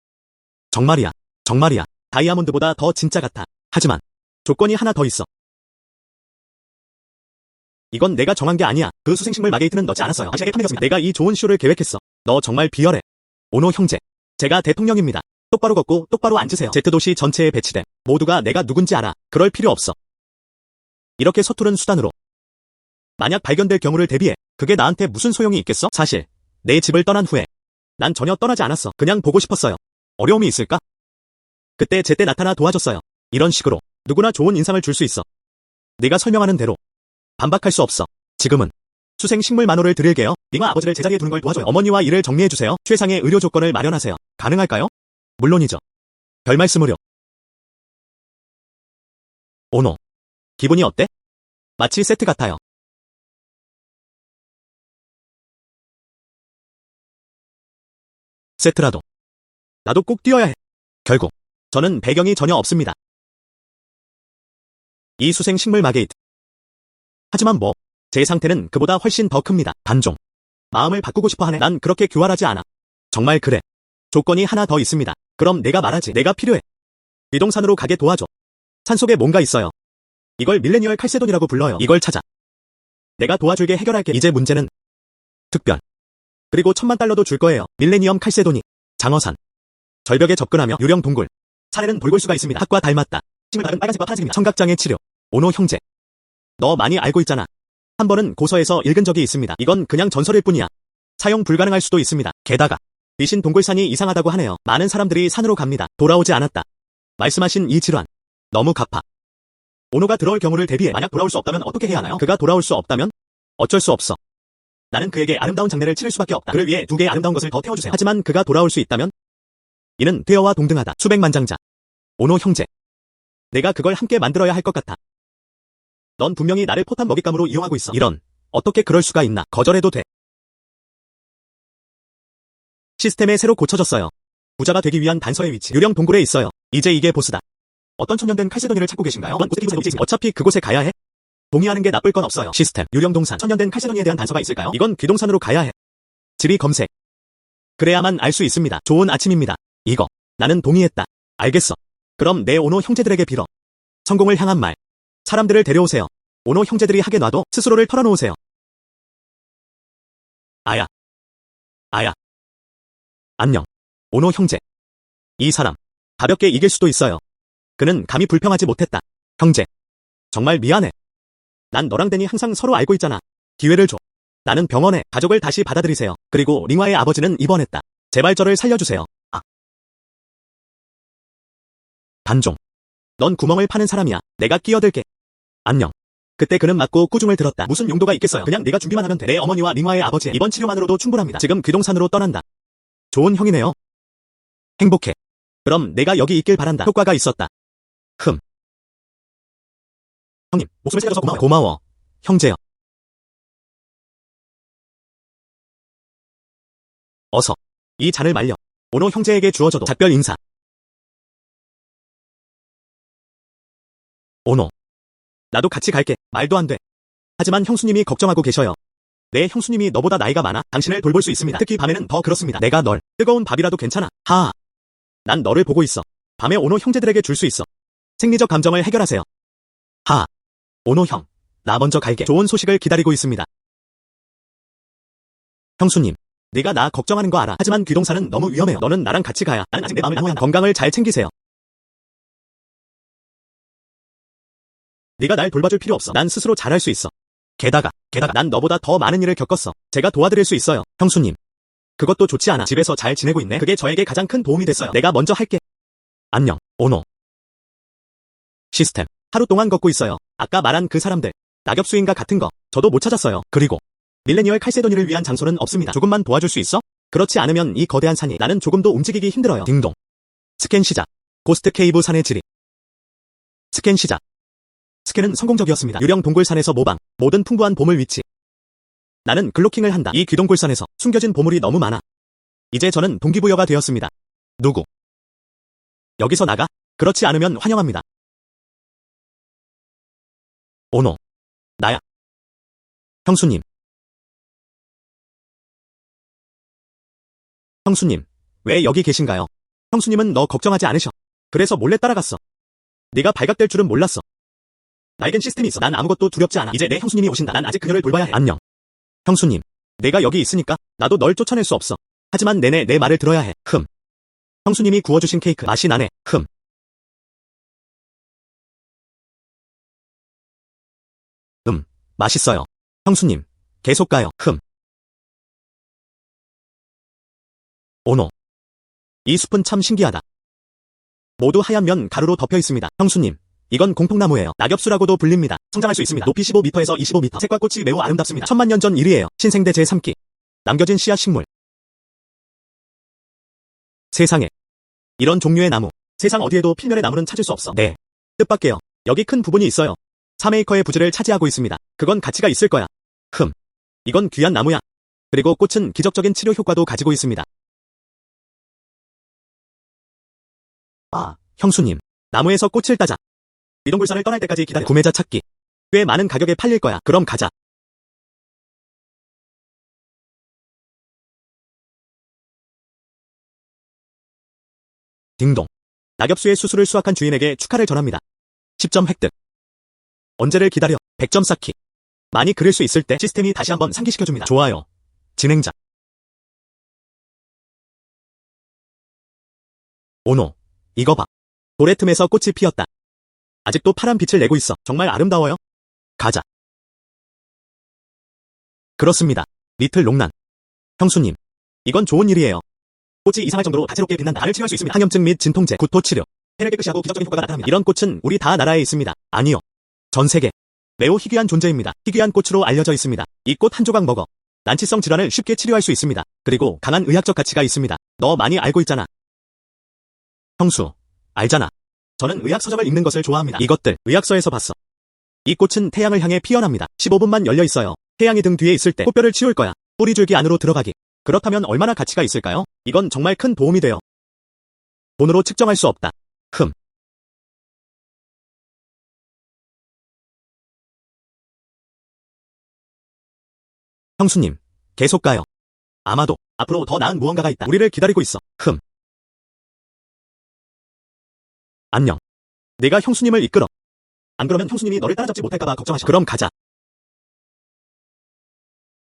A: 정말이야. 정말이야. 다이아몬드보다 더 진짜 같아. 하지만 조건이 하나 더 있어. 이건 내가 정한 게 아니야. 그 수생식물 마게이트는 넣지 않았어요. 당신에게 판매졌습니다. 내가 이 좋은 쇼를 계획했어. 너 정말 비열해. 오노 형제. 제가 대통령입니다. 똑바로 걷고 똑바로 앉으세요. Z도시 전체에 배치됨. 모두가 내가 누군지 알아. 그럴 필요 없어. 이렇게 서투른 수단으로. 만약 발견될 경우를 대비해. 그게 나한테 무슨 소용이 있겠어? 사실 내 집을 떠난 후에 난 전혀 떠나지 않았어. 그냥 보고 싶었어요. 어려움이 있을까? 그때 제때 나타나 도와줬어요. 이런 식으로 누구나 좋은 인상을 줄 수 있어. 네가 설명하는 대로 반박할 수 없어. 지금은 수생식물 만호를 드릴게요. 링아 아버지를 제자리에 두는 걸 도와줘요. 어머니와 일을 정리해주세요. 최상의 의료 조건을 마련하세요. 가능할까요? 물론이죠. 별말씀을요. 오노. 기분이 어때? 마치 세트 같아요. 세트라도. 나도 꼭 뛰어야 해. 결국 저는 배경이 전혀 없습니다. 이 수생식물 마게이트. 하지만 뭐, 제 상태는 그보다 훨씬 더 큽니다. 단종. 마음을 바꾸고 싶어 하네. 난 그렇게 교활하지 않아. 정말 그래. 조건이 하나 더 있습니다. 그럼 내가 말하지. 내가 필요해. 비동산으로 가게 도와줘. 산속에 뭔가 있어요. 이걸 밀레니얼 칼세돈이라고 불러요. 이걸 찾아. 내가 도와줄게. 해결할게. 이제 문제는 특별. 그리고 $1000,000도 줄 거예요. 밀레니엄 칼세돈이. 장어산. 절벽에 접근하며 유령 동굴. 사례는 돌골수가 있습니다. 핫과 닮았다. 식물 다른 빨간색과 파란색입니다. 청각장애 치료. 오노 형제. 너 많이 알고 있잖아. 한 번은 고서에서 읽은 적이 있습니다. 이건 그냥 전설일 뿐이야. 사용 불가능할 수도 있습니다. 게다가 귀신 동굴산이 이상하다고 하네요. 많은 사람들이 산으로 갑니다. 돌아오지 않았다. 말씀하신 이 질환. 너무 가파. 오노가 들어올 경우를 대비해. 만약 돌아올 수 없다면 어떻게 해야 하나요? 그가 돌아올 수 없다면? 어쩔 수 없어. 나는 그에게 아름다운 장례를 치를 수밖에 없다. 그를 위해 2개의 아름다운 것을 더 태워주세요. 하지만 그가 돌아올 수 있다면? 이는 되어와 동등하다. 수백만장자. 오노 형제. 내가 그걸 함께 만들어야 할 것 같아. 넌 분명히 나를 포탄 먹잇감으로 이용하고 있어. 이런. 어떻게 그럴 수가 있나. 거절해도 돼. 시스템에 새로 고쳐졌어요. 부자가 되기 위한 단서의 위치. 유령 동굴에 있어요. 이제 이게 보스다. 어떤 천년된 칼세도니를 찾고 계신가요? 어차피 그곳에 가야 해. 동의하는 게 나쁠 건 없어요. 시스템. 유령 동산. 천년된 칼세도니에 대한 단서가 있을까요? 이건 귀동산으로 가야 해. 지리 검색. 그래야만 알 수 있습니다. 좋은 아침입니다. 이거. 나는 동의했다. 알겠어. 그럼 내 오노 형제들에게 빌어. 성공을 향한 말. 사람들을 데려오세요. 오노 형제들이 하게 놔도 스스로를 털어놓으세요. 아야. 아야. 안녕. 오노 형제. 이 사람. 가볍게 이길 수도 있어요. 그는 감히 불평하지 못했다. 형제. 정말 미안해. 난 너랑 데니 항상 서로 알고 있잖아. 기회를 줘. 나는 병원에 가족을 다시 받아들이세요. 그리고 링화의 아버지는 입원했다. 제발 저를 살려주세요. 아. 단종. 넌 구멍을 파는 사람이야. 내가 끼어들게. 안녕. 그때 그는 맞고 꾸중을 들었다. 무슨 용도가 있겠어요. 그냥 네가 준비만 하면 돼. 내 어머니와 링화의 아버지의 이번 치료만으로도 충분합니다. 지금 귀동산으로 떠난다. 좋은 형이네요. 행복해. 그럼 내가 여기 있길 바란다. 효과가 있었다. 형님, 목숨을 살려줘서 고마워요. 고마워. 형제여. 어서. 이 잔을 말려. 오노 형제에게 주어줘도 작별 인사. 오노. 나도 같이 갈게. 말도 안 돼. 하지만 형수님이 걱정하고 계셔요. 내 형수님이 너보다 나이가 많아. 당신을 돌볼 수 있습니다. 특히 밤에는 더 그렇습니다. 내가 널 뜨거운 밥이라도 괜찮아. 하하. 난 너를 보고 있어. 밤에 오노 형제들에게 줄 수 있어. 생리적 감정을 해결하세요. 하하. 오노 형, 나 먼저 갈게. 좋은 소식을 기다리고 있습니다. 형수님, 네가 나 걱정하는 거 알아. 하지만 귀동산은 너무 위험해요. 너는 나랑 같이 가야. 나는 아직 내 마음을 나눠야 한다. 건강을 잘 챙기세요. 네가 날 돌봐줄 필요 없어. 난 스스로 잘할 수 있어. 게다가 난 너보다 더 많은 일을 겪었어. 제가 도와드릴 수 있어요. 형수님, 그것도 좋지 않아. 집에서 잘 지내고 있네. 그게 저에게 가장 큰 도움이 됐어요. 내가 먼저 할게. 안녕, 오노. 시스템. 하루 동안 걷고 있어요. 아까 말한 그 사람들. 낙엽수인가 같은 거. 저도 못 찾았어요. 그리고 밀레니얼 칼세도니를 위한 장소는 없습니다. 조금만 도와줄 수 있어? 그렇지 않으면 이 거대한 산이 나는 조금도 움직이기 힘들어요. 딩동. 스캔 시작. 고스트 케이브 산의 지리. 스캔 시작. 스캔은 성공적이었습니다. 유령 동굴산에서 모방. 모든 풍부한 보물 위치. 나는 글로킹을 한다. 이 귀동굴산에서 숨겨진 보물이 너무 많아. 이제 저는 동기부여가 되었습니다. 누구? 여기서 나가? 그렇지 않으면 환영합니다. 오노. 나야. 형수님. 형수님, 왜 여기 계신가요? 형수님은 너 걱정하지 않으셔. 그래서 몰래 따라갔어. 네가 발각될 줄은 몰랐어. 나에겐 시스템이 있어. 난 아무것도 두렵지 않아. 이제 내 형수님이 오신다. 난 아직 그녀를 돌봐야 해. 안녕. 형수님, 내가 여기 있으니까 나도 널 쫓아낼 수 없어. 하지만 내내 내 말을 들어야 해. 형수님이 구워주신 케이크 맛이 나네. 맛있어요. 형수님, 계속 가요. 오노. 이 숲은 참 신기하다. 모두 하얀 면 가루로 덮여 있습니다. 형수님, 이건 공통나무예요. 낙엽수라고도 불립니다. 성장할 수 있습니다. 높이 15m에서 25m. 색과 꽃이 매우 아름답습니다. 천만 년 전 일이에요. 신생대 제3기. 남겨진 씨앗 식물. 세상에. 이런 종류의 나무. 세상 어디에도 필면의 나무는 찾을 수 없어. 네. 뜻밖에요. 여기 큰 부분이 있어요. 3에이커의 부지를 차지하고 있습니다. 그건 가치가 있을 거야. 이건 귀한 나무야. 그리고 꽃은 기적적인 치료 효과도 가지고 있습니다. 아, 형수님. 나무에서 꽃을 따자. 귀동굴산을 떠날 때까지 기다려. 구매자 찾기. 꽤 많은 가격에 팔릴 거야. 그럼 가자. 딩동. 낙엽수의 수수를 수확한 주인에게 축하를 전합니다. 10점 획득. 언제를 기다려. 100점 쌓기. 많이 그릴 수 있을 때 시스템이 다시 한번 상기시켜줍니다. 좋아요. 진행자. 오노. 이거 봐. 돌의 틈에서 꽃이 피었다. 아직도 파란 빛을 내고 있어. 정말 아름다워요. 가자. 그렇습니다. 리틀 롱난. 형수님. 이건 좋은 일이에요. 꽃이 이상할 정도로 다채롭게 빛난다. 나를 치료할 수 있습니다. 항염증 및 진통제, 구토 치료. 폐를 깨끗이 하고 기적적인 효과가 나타납니다. 이런 꽃은 우리 다 나라에 있습니다. 아니요. 전 세계. 매우 희귀한 존재입니다. 희귀한 꽃으로 알려져 있습니다. 이 꽃 한 조각 먹어. 난치성 질환을 쉽게 치료할 수 있습니다. 그리고 강한 의학적 가치가 있습니다. 너 많이 알고 있잖아. 형수, 알잖아. 저는 의학 서적을 읽는 것을 좋아합니다. 이것들 의학서에서 봤어. 이 꽃은 태양을 향해 피어납니다. 15분만 열려 있어요. 태양이 등 뒤에 있을 때 꽃뼈를 치울 거야. 뿌리줄기 안으로 들어가기. 그렇다면 얼마나 가치가 있을까요? 이건 정말 큰 도움이 돼요. 돈으로 측정할 수 없다. 형수님, 계속 가요. 아마도 앞으로 더 나은 무언가가 있다. 우리를 기다리고 있어. 안녕. 내가 형수님을 이끌어. 안 그러면 형수님이 너를 따라잡지 못할까봐 걱정하셔. 그럼 가자.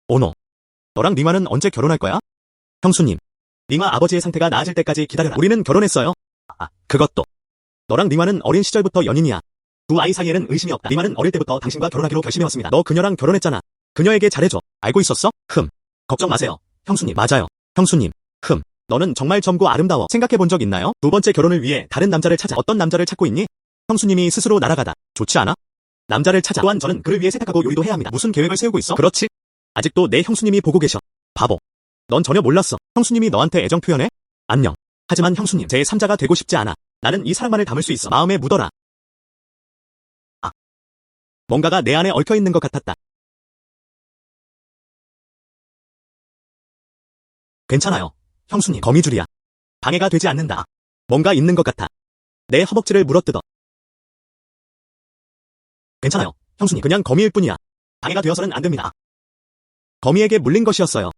A: 오노. 너랑 링화는 언제 결혼할 거야? 형수님. 링화 아버지의 상태가 나아질 때까지 기다려라. 우리는 결혼했어요. 그것도. 너랑 링화는 어린 시절부터 연인이야. 두 아이 사이에는 의심이 없다. 링화는 어릴 때부터 당신과 결혼하기로 결심해왔습니다. 너 그녀랑 결혼했잖아. 그녀에게 잘해줘. 알고 있었어? 걱정 마세요. 형수님. 맞아요. 형수님. 너는 정말 젊고 아름다워. 생각해본 적 있나요? 두 번째 결혼을 위해 다른 남자를 찾아. 어떤 남자를 찾고 있니? 형수님이 스스로 날아가다. 좋지 않아? 남자를 찾아. 또한 저는 그를 위해 세탁하고 요리도 해야 합니다. 무슨 계획을 세우고 있어? 그렇지. 아직도 내 형수님이 보고 계셔. 바보. 넌 전혀 몰랐어. 형수님이 너한테 애정 표현해? 안녕. 하지만 형수님, 제 3자가 되고 싶지 않아. 나는 이 사랑만을 담을 수 있어. 마음에 묻어라. 뭔가가 내 안에 얽혀있는 것 같았다. 괜찮아요. 형수님, 거미줄이야. 방해가 되지 않는다. 뭔가 있는 것 같아. 내 허벅지를 물어뜯어. 괜찮아요. 형수님, 그냥 거미일 뿐이야. 방해가 되어서는 안 됩니다. 거미에게 물린 것이었어요.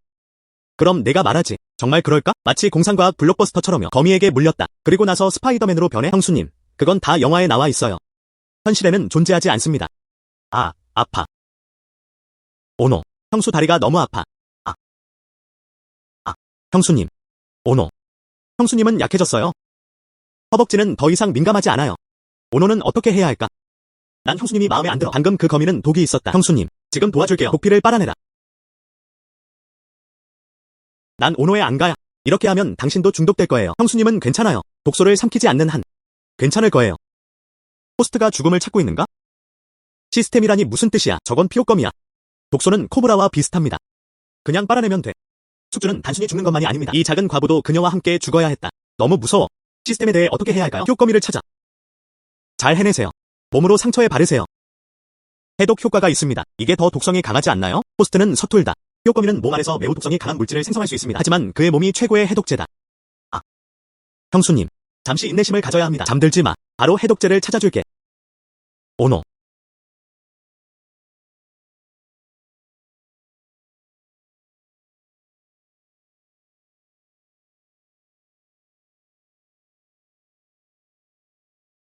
A: 그럼 내가 말하지. 정말 그럴까? 마치 공상과학 블록버스터처럼요. 거미에게 물렸다. 그리고 나서 스파이더맨으로 변해. 형수님, 그건 다 영화에 나와 있어요. 현실에는 존재하지 않습니다. 아, 아파. 오노. 형수 다리가 너무 아파. 아. 아. 형수님. 오노. 형수님은 약해졌어요. 허벅지는 더 이상 민감하지 않아요. 오노는 어떻게 해야 할까? 난 형수님이 마음에 안 들어. 방금 그 거미는 독이 있었다. 형수님, 지금 도와줄게요. 독피를 빨아내라. 난 오노에 안 가야. 이렇게 하면 당신도 중독될 거예요. 형수님은 괜찮아요. 독소를 삼키지 않는 한. 괜찮을 거예요. 호스트가 죽음을 찾고 있는가? 시스템이라니 무슨 뜻이야? 저건 피옥검이야. 독소는 코브라와 비슷합니다. 그냥 빨아내면 돼. 숙주는 단순히 죽는 것만이 아닙니다. 이 작은 과부도 그녀와 함께 죽어야 했다. 너무 무서워. 시스템에 대해 어떻게 해야 할까요? 피옥검이를 찾아. 잘 해내세요. 몸으로 상처에 바르세요. 해독 효과가 있습니다. 이게 더 독성이 강하지 않나요? 호스트는 서툴다. 피옥검이는 몸 안에서 매우 독성이 강한 물질을 생성할 수 있습니다. 하지만 그의 몸이 최고의 해독제다. 아. 형수님, 잠시 인내심을 가져야 합니다. 잠들지 마. 바로 해독제를 찾아줄게. 오노.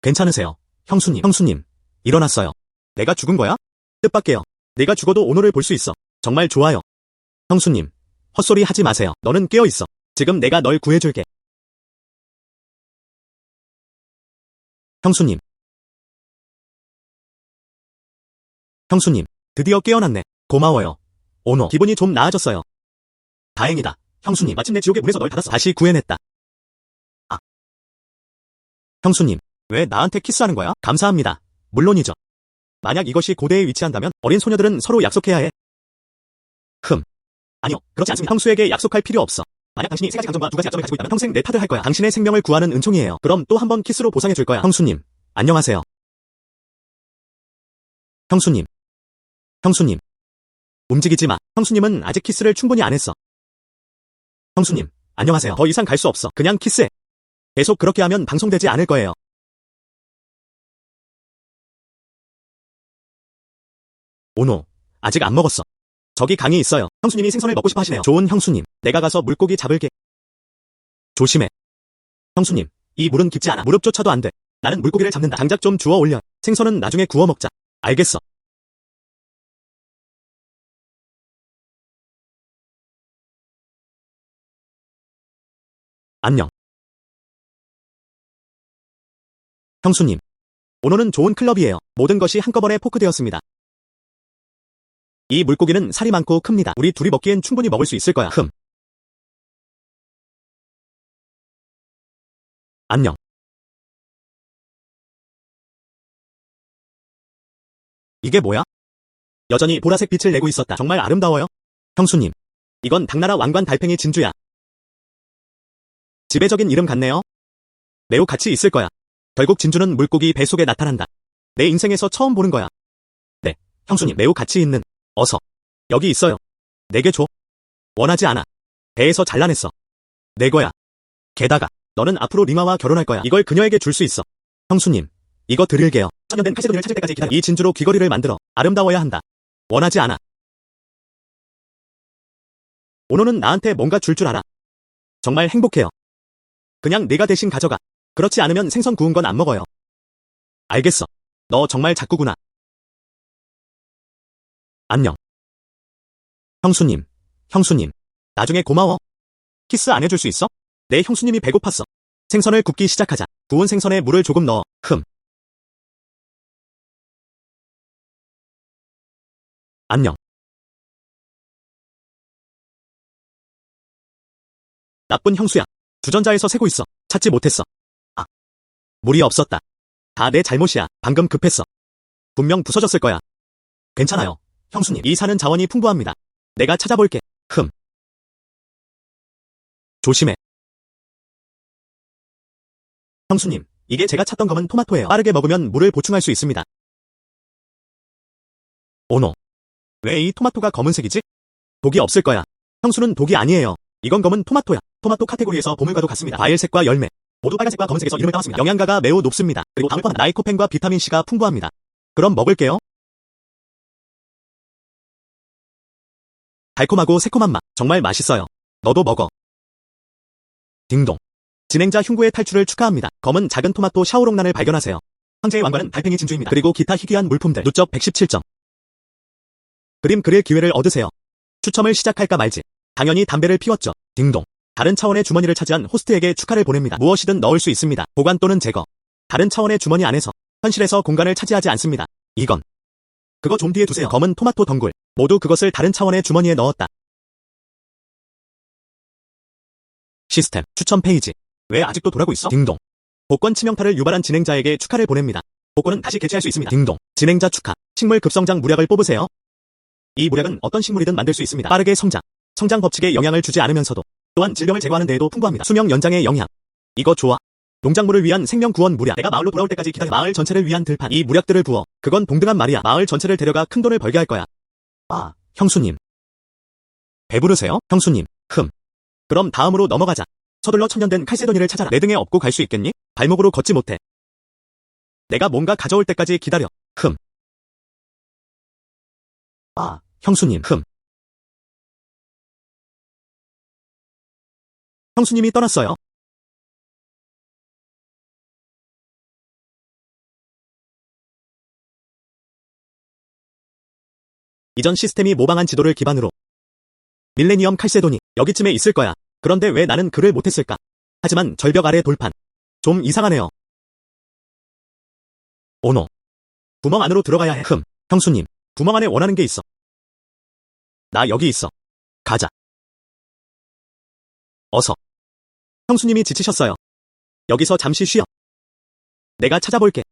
A: 괜찮으세요? 형수님, 일어났어요. 내가 죽은 거야? 뜻밖에요. 내가 죽어도 오노를 볼 수 있어. 정말 좋아요. 형수님, 헛소리 하지 마세요. 너는 깨어있어. 지금 내가 널 구해줄게. 형수님. 형수님, 드디어 깨어났네. 고마워요. 오노, 기분이 좀 나아졌어요. 다행이다. 형수님, 마침내 지옥의 문에서 널 닫았어. 다시 구해냈다. 아. 형수님, 왜 나한테 키스하는 거야? 감사합니다. 물론이죠. 만약 이것이 고대에 위치한다면 어린 소녀들은 서로 약속해야 해. 아니요, 그렇지 않습니다. 형수에게 약속할 필요 없어. 만약 당신이 세 가지 강점과 두 가지 약점을 가지고 있다면 평생 내 탓을 할 거야. 당신의 생명을 구하는 은총이에요. 그럼 또 한 번 키스로 보상해 줄 거야. 형수님, 안녕하세요. 형수님. 형수님. 움직이지 마. 형수님은 아직 키스를 충분히 안 했어. 형수님, 안녕하세요. 더 이상 갈 수 없어. 그냥 키스해. 계속 그렇게 하면 방송되지 않을 거예요. 오노, 아직 안 먹었어. 저기 강이 있어요. 형수님이 생선을 먹고 싶어 하시네요. 좋은 형수님, 내가 가서 물고기 잡을게. 조심해. 형수님, 이 물은 깊지 않아. 무릎조차도 안 돼. 나는 물고기를 잡는다. 장작 좀 주워 올려. 생선은 나중에 구워 먹자. 알겠어. 안녕. 형수님, 오노는 좋은 클럽이에요. 모든 것이 한꺼번에 포크되었습니다. 이 물고기는 살이 많고 큽니다. 우리 둘이 먹기엔 충분히 먹을 수 있을 거야. 안녕. 이게 뭐야? 여전히 보라색 빛을 내고 있었다. 정말 아름다워요. 형수님, 이건 당나라 왕관 달팽이 진주야. 지배적인 이름 같네요. 매우 가치 있을 거야. 결국 진주는 물고기 배 속에 나타난다. 내 인생에서 처음 보는 거야. 네, 형수님, 매우 가치 있는. 어서. 여기 있어요. 내게 줘. 원하지 않아. 배에서 잘라냈어. 내 거야. 게다가 너는 앞으로 리마와 결혼할 거야. 이걸 그녀에게 줄 수 있어. 형수님, 이거 드릴게요. 천년된 칼세돈을 찾을 때까지 기다려. 이 진주로 귀걸이를 만들어. 아름다워야 한다. 원하지 않아. 오노는 나한테 뭔가 줄 알아. 정말 행복해요. 그냥 네가 대신 가져가. 그렇지 않으면 생선 구운 건 안 먹어요. 알겠어. 너 정말 작구구나. 안녕. 형수님. 나중에 고마워. 키스 안 해줄 수 있어? 내 형수님이 배고팠어. 생선을 굽기 시작하자. 구운 생선에 물을 조금 넣어. 안녕. 나쁜 형수야. 주전자에서 새고 있어. 찾지 못했어. 아, 물이 없었다. 다 내 잘못이야. 방금 급했어. 분명 부서졌을 거야. 괜찮아요. 형수님, 이 산은 자원이 풍부합니다. 내가 찾아볼게. 조심해. 형수님, 이게 제가 찾던 검은 토마토예요. 빠르게 먹으면 물을 보충할 수 있습니다. 오노. 왜 이 토마토가 검은색이지? 독이 없을 거야. 형수는 독이 아니에요. 이건 검은 토마토야. 토마토 카테고리에서 보물과도 같습니다. 과일색과 열매. 모두 빨간색과 검은색에서 이름을 따왔습니다. 영양가가 매우 높습니다. 그리고 당을 포함한 라이코펜과 비타민C가 풍부합니다. 그럼 먹을게요. 달콤하고 새콤한 맛. 정말 맛있어요. 너도 먹어. 딩동. 진행자 흉구의 탈출을 축하합니다. 검은 작은 토마토 샤오롱란을 발견하세요. 황제의 왕관은 달팽이 진주입니다. 그리고 기타 희귀한 물품들. 누적 117점. 그림 그릴 기회를 얻으세요. 추첨을 시작할까 말지. 당연히 담배를 피웠죠. 딩동. 다른 차원의 주머니를 차지한 호스트에게 축하를 보냅니다. 무엇이든 넣을 수 있습니다. 보관 또는 제거. 다른 차원의 주머니 안에서 현실에서 공간을 차지하지 않습니다. 이건. 그거 좀 뒤에 두세요. 검은 토마토 덩굴. 모두 그것을 다른 차원의 주머니에 넣었다. 시스템. 추천 페이지. 왜 아직도 돌아고 있어? 딩동. 복권 치명타를 유발한 진행자에게 축하를 보냅니다. 복권은 다시 개최할 수 있습니다. 딩동. 진행자 축하. 식물 급성장 무략을 뽑으세요. 이 무략은 어떤 식물이든 만들 수 있습니다. 빠르게 성장. 성장 법칙에 영향을 주지 않으면서도 또한 질병을 제거하는 데에도 풍부합니다. 수명 연장의 영향. 이거 좋아. 농작물을 위한 생명 구원 무략. 내가 마을로 돌아올 때까지 기다려. 마을 전체를 위한 들판. 이 무략들을 부어. 그건 동등한 말이야. 마을 전체를 데려가 큰 돈을 벌게 할 거야. 아, 형수님. 배부르세요? 형수님. 그럼 다음으로 넘어가자. 서둘러 천년된 칼세도니를 찾아라. 내 등에 업고 갈 수 있겠니? 발목으로 걷지 못해. 내가 뭔가 가져올 때까지 기다려. 아, 형수님. 형수님이 떠났어요. 이전 시스템이 모방한 지도를 기반으로 밀레니엄 칼세도니 여기쯤에 있을 거야. 그런데 왜 나는 글을 못했을까? 하지만 절벽 아래 돌판. 좀 이상하네요. 오노. 구멍 안으로 들어가야 해. 형수님. 구멍 안에 원하는 게 있어. 나 여기 있어. 가자. 어서. 형수님이 지치셨어요. 여기서 잠시 쉬어. 내가 찾아볼게.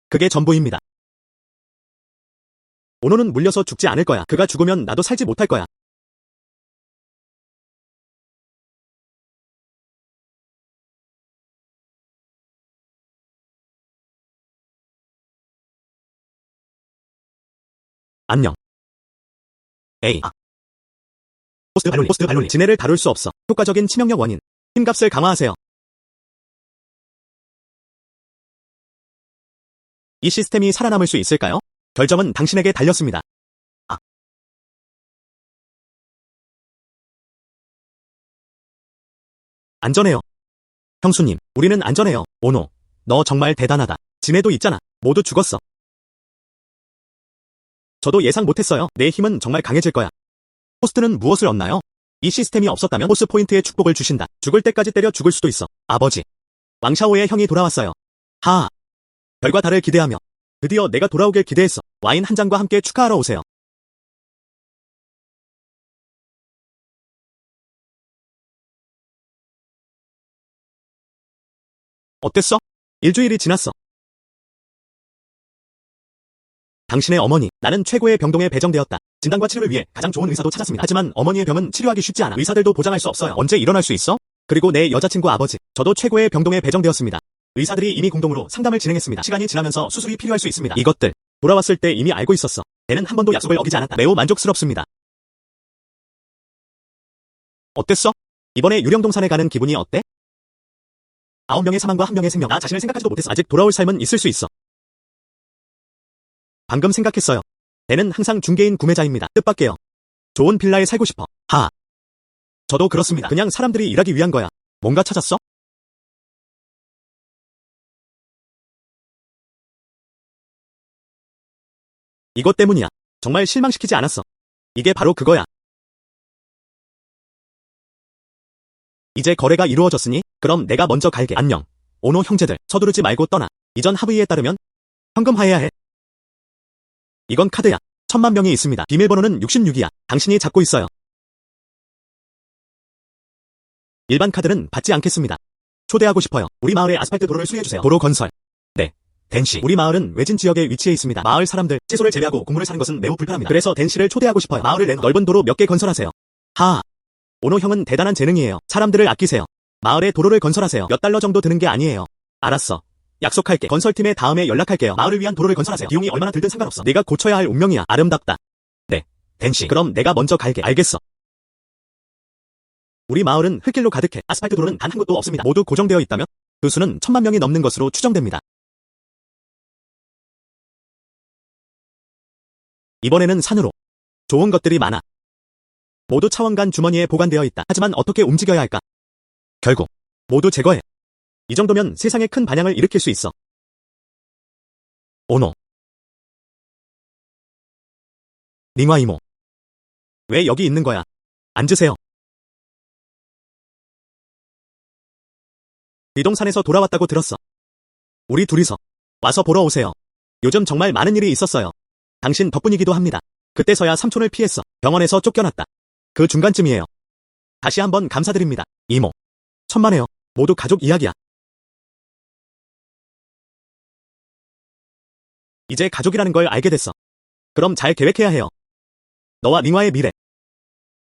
A: 그게 전부입니다. 오노는 물려서 죽지 않을 거야. 그가 죽으면 나도 살지 못할 거야. 안녕. 에이. 호스트 발론리. 지네를 다룰 수 없어. 효과적인 치명력 원인. 힘값을 강화하세요. 이 시스템이 살아남을 수 있을까요? 결정은 당신에게 달렸습니다. 안전해요. 형수님, 우리는 안전해요. 오노, 너 정말 대단하다. 지네도 있잖아. 모두 죽었어. 저도 예상 못했어요. 내 힘은 정말 강해질 거야. 호스트는 무엇을 얻나요? 이 시스템이 없었다면 호스 포인트에 축복을 주신다. 죽을 때까지 때려 죽을 수도 있어. 아버지. 왕샤오의 형이 돌아왔어요. 하하. 별과 달을 기대하며 드디어 내가 돌아오길 기대했어. 와인 한 잔과 함께 축하하러 오세요. 어땠어? 일주일이 지났어. 당신의 어머니, 나는 최고의 병동에 배정되었다. 진단과 치료를 위해 가장 좋은 의사도 찾았습니다. 하지만 어머니의 병은 치료하기 쉽지 않아. 의사들도 보장할 수 없어요. 언제 일어날 수 있어? 그리고 내 여자친구 아버지, 저도 최고의 병동에 배정되었습니다. 의사들이 이미 공동으로 상담을 진행했습니다. 시간이 지나면서 수술이 필요할 수 있습니다. 이것들, 돌아왔을 때 이미 알고 있었어. 걔는 한 번도 약속을 어기지 않았다. 매우 만족스럽습니다. 어땠어? 이번에 유령동산에 가는 기분이 어때? 9명의 사망과 1명의 생명. 나 자신을 생각하지도 못했어. 아직 돌아올 삶은 있을 수 있어. 방금 생각했어요. 걔는 항상 중개인 구매자입니다. 뜻밖에요. 좋은 빌라에 살고 싶어. 저도 그렇습니다. 그냥 사람들이 일하기 위한 거야. 뭔가 찾았어? 이것 때문이야. 정말 실망시키지 않았어. 이게 바로 그거야. 이제 거래가 이루어졌으니 그럼 내가 먼저 갈게. 안녕. 오노 형제들, 서두르지 말고 떠나. 이전 합의에 따르면 현금화해야 해. 이건 카드야. 1000만 명이 있습니다. 비밀번호는 66이야. 당신이 잡고 있어요. 일반 카드는 받지 않겠습니다. 초대하고 싶어요. 우리 마을에 아스팔트 도로를 수리해주세요. 도로 건설. 네. 댄씨. 우리 마을은 외진 지역에 위치해 있습니다. 마을 사람들, 채소를 재배하고 곡물을 사는 것은 매우 불편합니다. 그래서 댄씨를 초대하고 싶어요. 마을을 내놓은 넓은 도로 몇 개 건설하세요. 오노 형은 대단한 재능이에요. 사람들을 아끼세요. 마을에 도로를 건설하세요. 몇 달러 정도 드는 게 아니에요. 알았어. 약속할게. 건설팀에 다음에 연락할게요. 마을을 위한 도로를 건설하세요. 비용이 얼마나 들든 상관없어. 네가 고쳐야 할 운명이야. 아름답다. 네. 댄씨. 그럼 내가 먼저 갈게. 알겠어. 우리 마을은 흙길로 가득해. 아스팔트 도로는 단 한 곳도 없습니다. 모두 고정되어 있다면 그 수는 1000만 명이 넘는 것으로 추정됩니다. 이번에는 산으로. 좋은 것들이 많아. 모두 차원 간 주머니에 보관되어 있다. 하지만 어떻게 움직여야 할까? 결국 모두 제거해. 이 정도면 세상에 큰 반향을 일으킬 수 있어. 오노. 링화 이모. 왜 여기 있는 거야? 앉으세요. 비동산에서 돌아왔다고 들었어. 우리 둘이서 와서 보러 오세요. 요즘 정말 많은 일이 있었어요. 당신 덕분이기도 합니다. 그때서야 삼촌을 피했어. 병원에서 쫓겨났다. 그 중간쯤이에요. 다시 한번 감사드립니다. 이모. 천만에요. 모두 가족 이야기야. 이제 가족이라는 걸 알게 됐어. 그럼 잘 계획해야 해요. 너와 링화의 미래.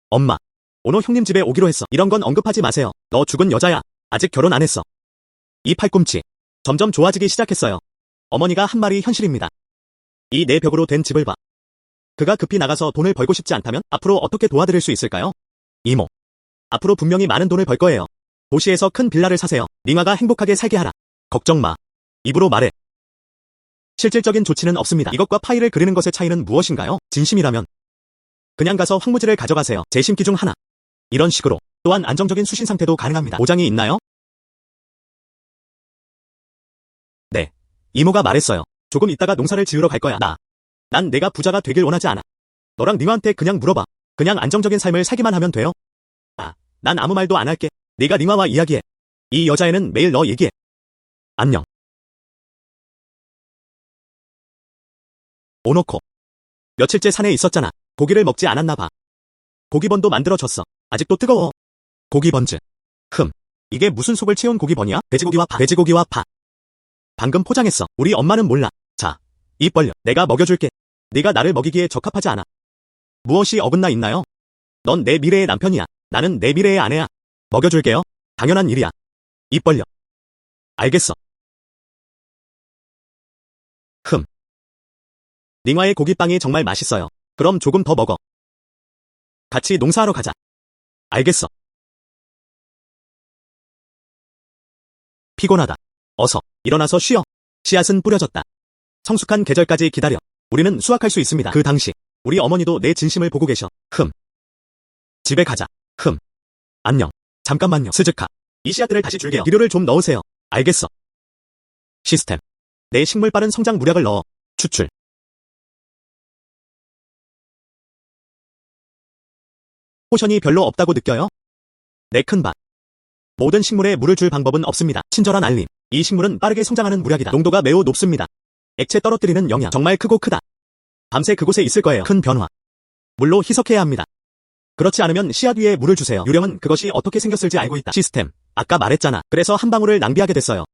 A: 엄마. 오노 형님 집에 오기로 했어. 이런 건 언급하지 마세요. 너 죽은 여자야. 아직 결혼 안 했어. 이 팔꿈치. 점점 좋아지기 시작했어요. 어머니가 한 말이 현실입니다. 이 내 벽으로 된 집을 봐. 그가 급히 나가서 돈을 벌고 싶지 않다면 앞으로 어떻게 도와드릴 수 있을까요? 이모. 앞으로 분명히 많은 돈을 벌 거예요. 도시에서 큰 빌라를 사세요. 링화가 행복하게 살게 하라. 걱정 마. 입으로 말해. 실질적인 조치는 없습니다. 이것과 파일을 그리는 것의 차이는 무엇인가요? 진심이라면 그냥 가서 황무지를 가져가세요. 제 심기 중 하나. 이런 식으로. 또한 안정적인 수신 상태도 가능합니다. 보장이 있나요? 네. 이모가 말했어요. 조금 있다가 농사를 지으러 갈 거야. 난 내가 부자가 되길 원하지 않아. 너랑 링화한테 그냥 물어봐. 그냥 안정적인 삶을 살기만 하면 돼요. 난 아무 말도 안 할게. 네가 링화와 이야기해. 이 여자애는 매일 너 얘기해. 안녕. 오노코. 며칠째 산에 있었잖아. 고기를 먹지 않았나 봐. 고기번도 만들어줬어. 아직도 뜨거워. 고기번즈. 이게 무슨 속을 채운 고기번이야? 돼지고기와 파. 돼지고기와 파. 방금 포장했어. 우리 엄마는 몰라. 자, 입 벌려. 내가 먹여줄게. 네가 나를 먹이기에 적합하지 않아. 무엇이 어긋나 있나요? 넌 내 미래의 남편이야. 나는 내 미래의 아내야. 먹여줄게요. 당연한 일이야. 입 벌려. 알겠어. 링화의 고기빵이 정말 맛있어요. 그럼 조금 더 먹어. 같이 농사하러 가자. 알겠어. 피곤하다. 어서 일어나서 쉬어. 씨앗은 뿌려졌다. 성숙한 계절까지 기다려. 우리는 수확할 수 있습니다. 그 당시 우리 어머니도 내 진심을 보고 계셔. 집에 가자. 안녕. 잠깐만요. 스즈카. 이 씨앗들을 다시 줄게요. 비료를 좀 넣으세요. 알겠어. 시스템. 내 식물 빠른 성장 무략을 넣어. 추출. 포션이 별로 없다고 느껴요? 내 큰밭. 모든 식물에 물을 줄 방법은 없습니다. 친절한 알림. 이 식물은 빠르게 성장하는 무략이다. 농도가 매우 높습니다. 액체 떨어뜨리는 영향 정말 크고 크다. 밤새 그곳에 있을 거예요. 큰 변화. 물로 희석해야 합니다. 그렇지 않으면 씨앗 위에 물을 주세요. 유령은 그것이 어떻게 생겼을지 알고 있다. 시스템. 아까 말했잖아. 그래서 한 방울을 낭비하게 됐어요.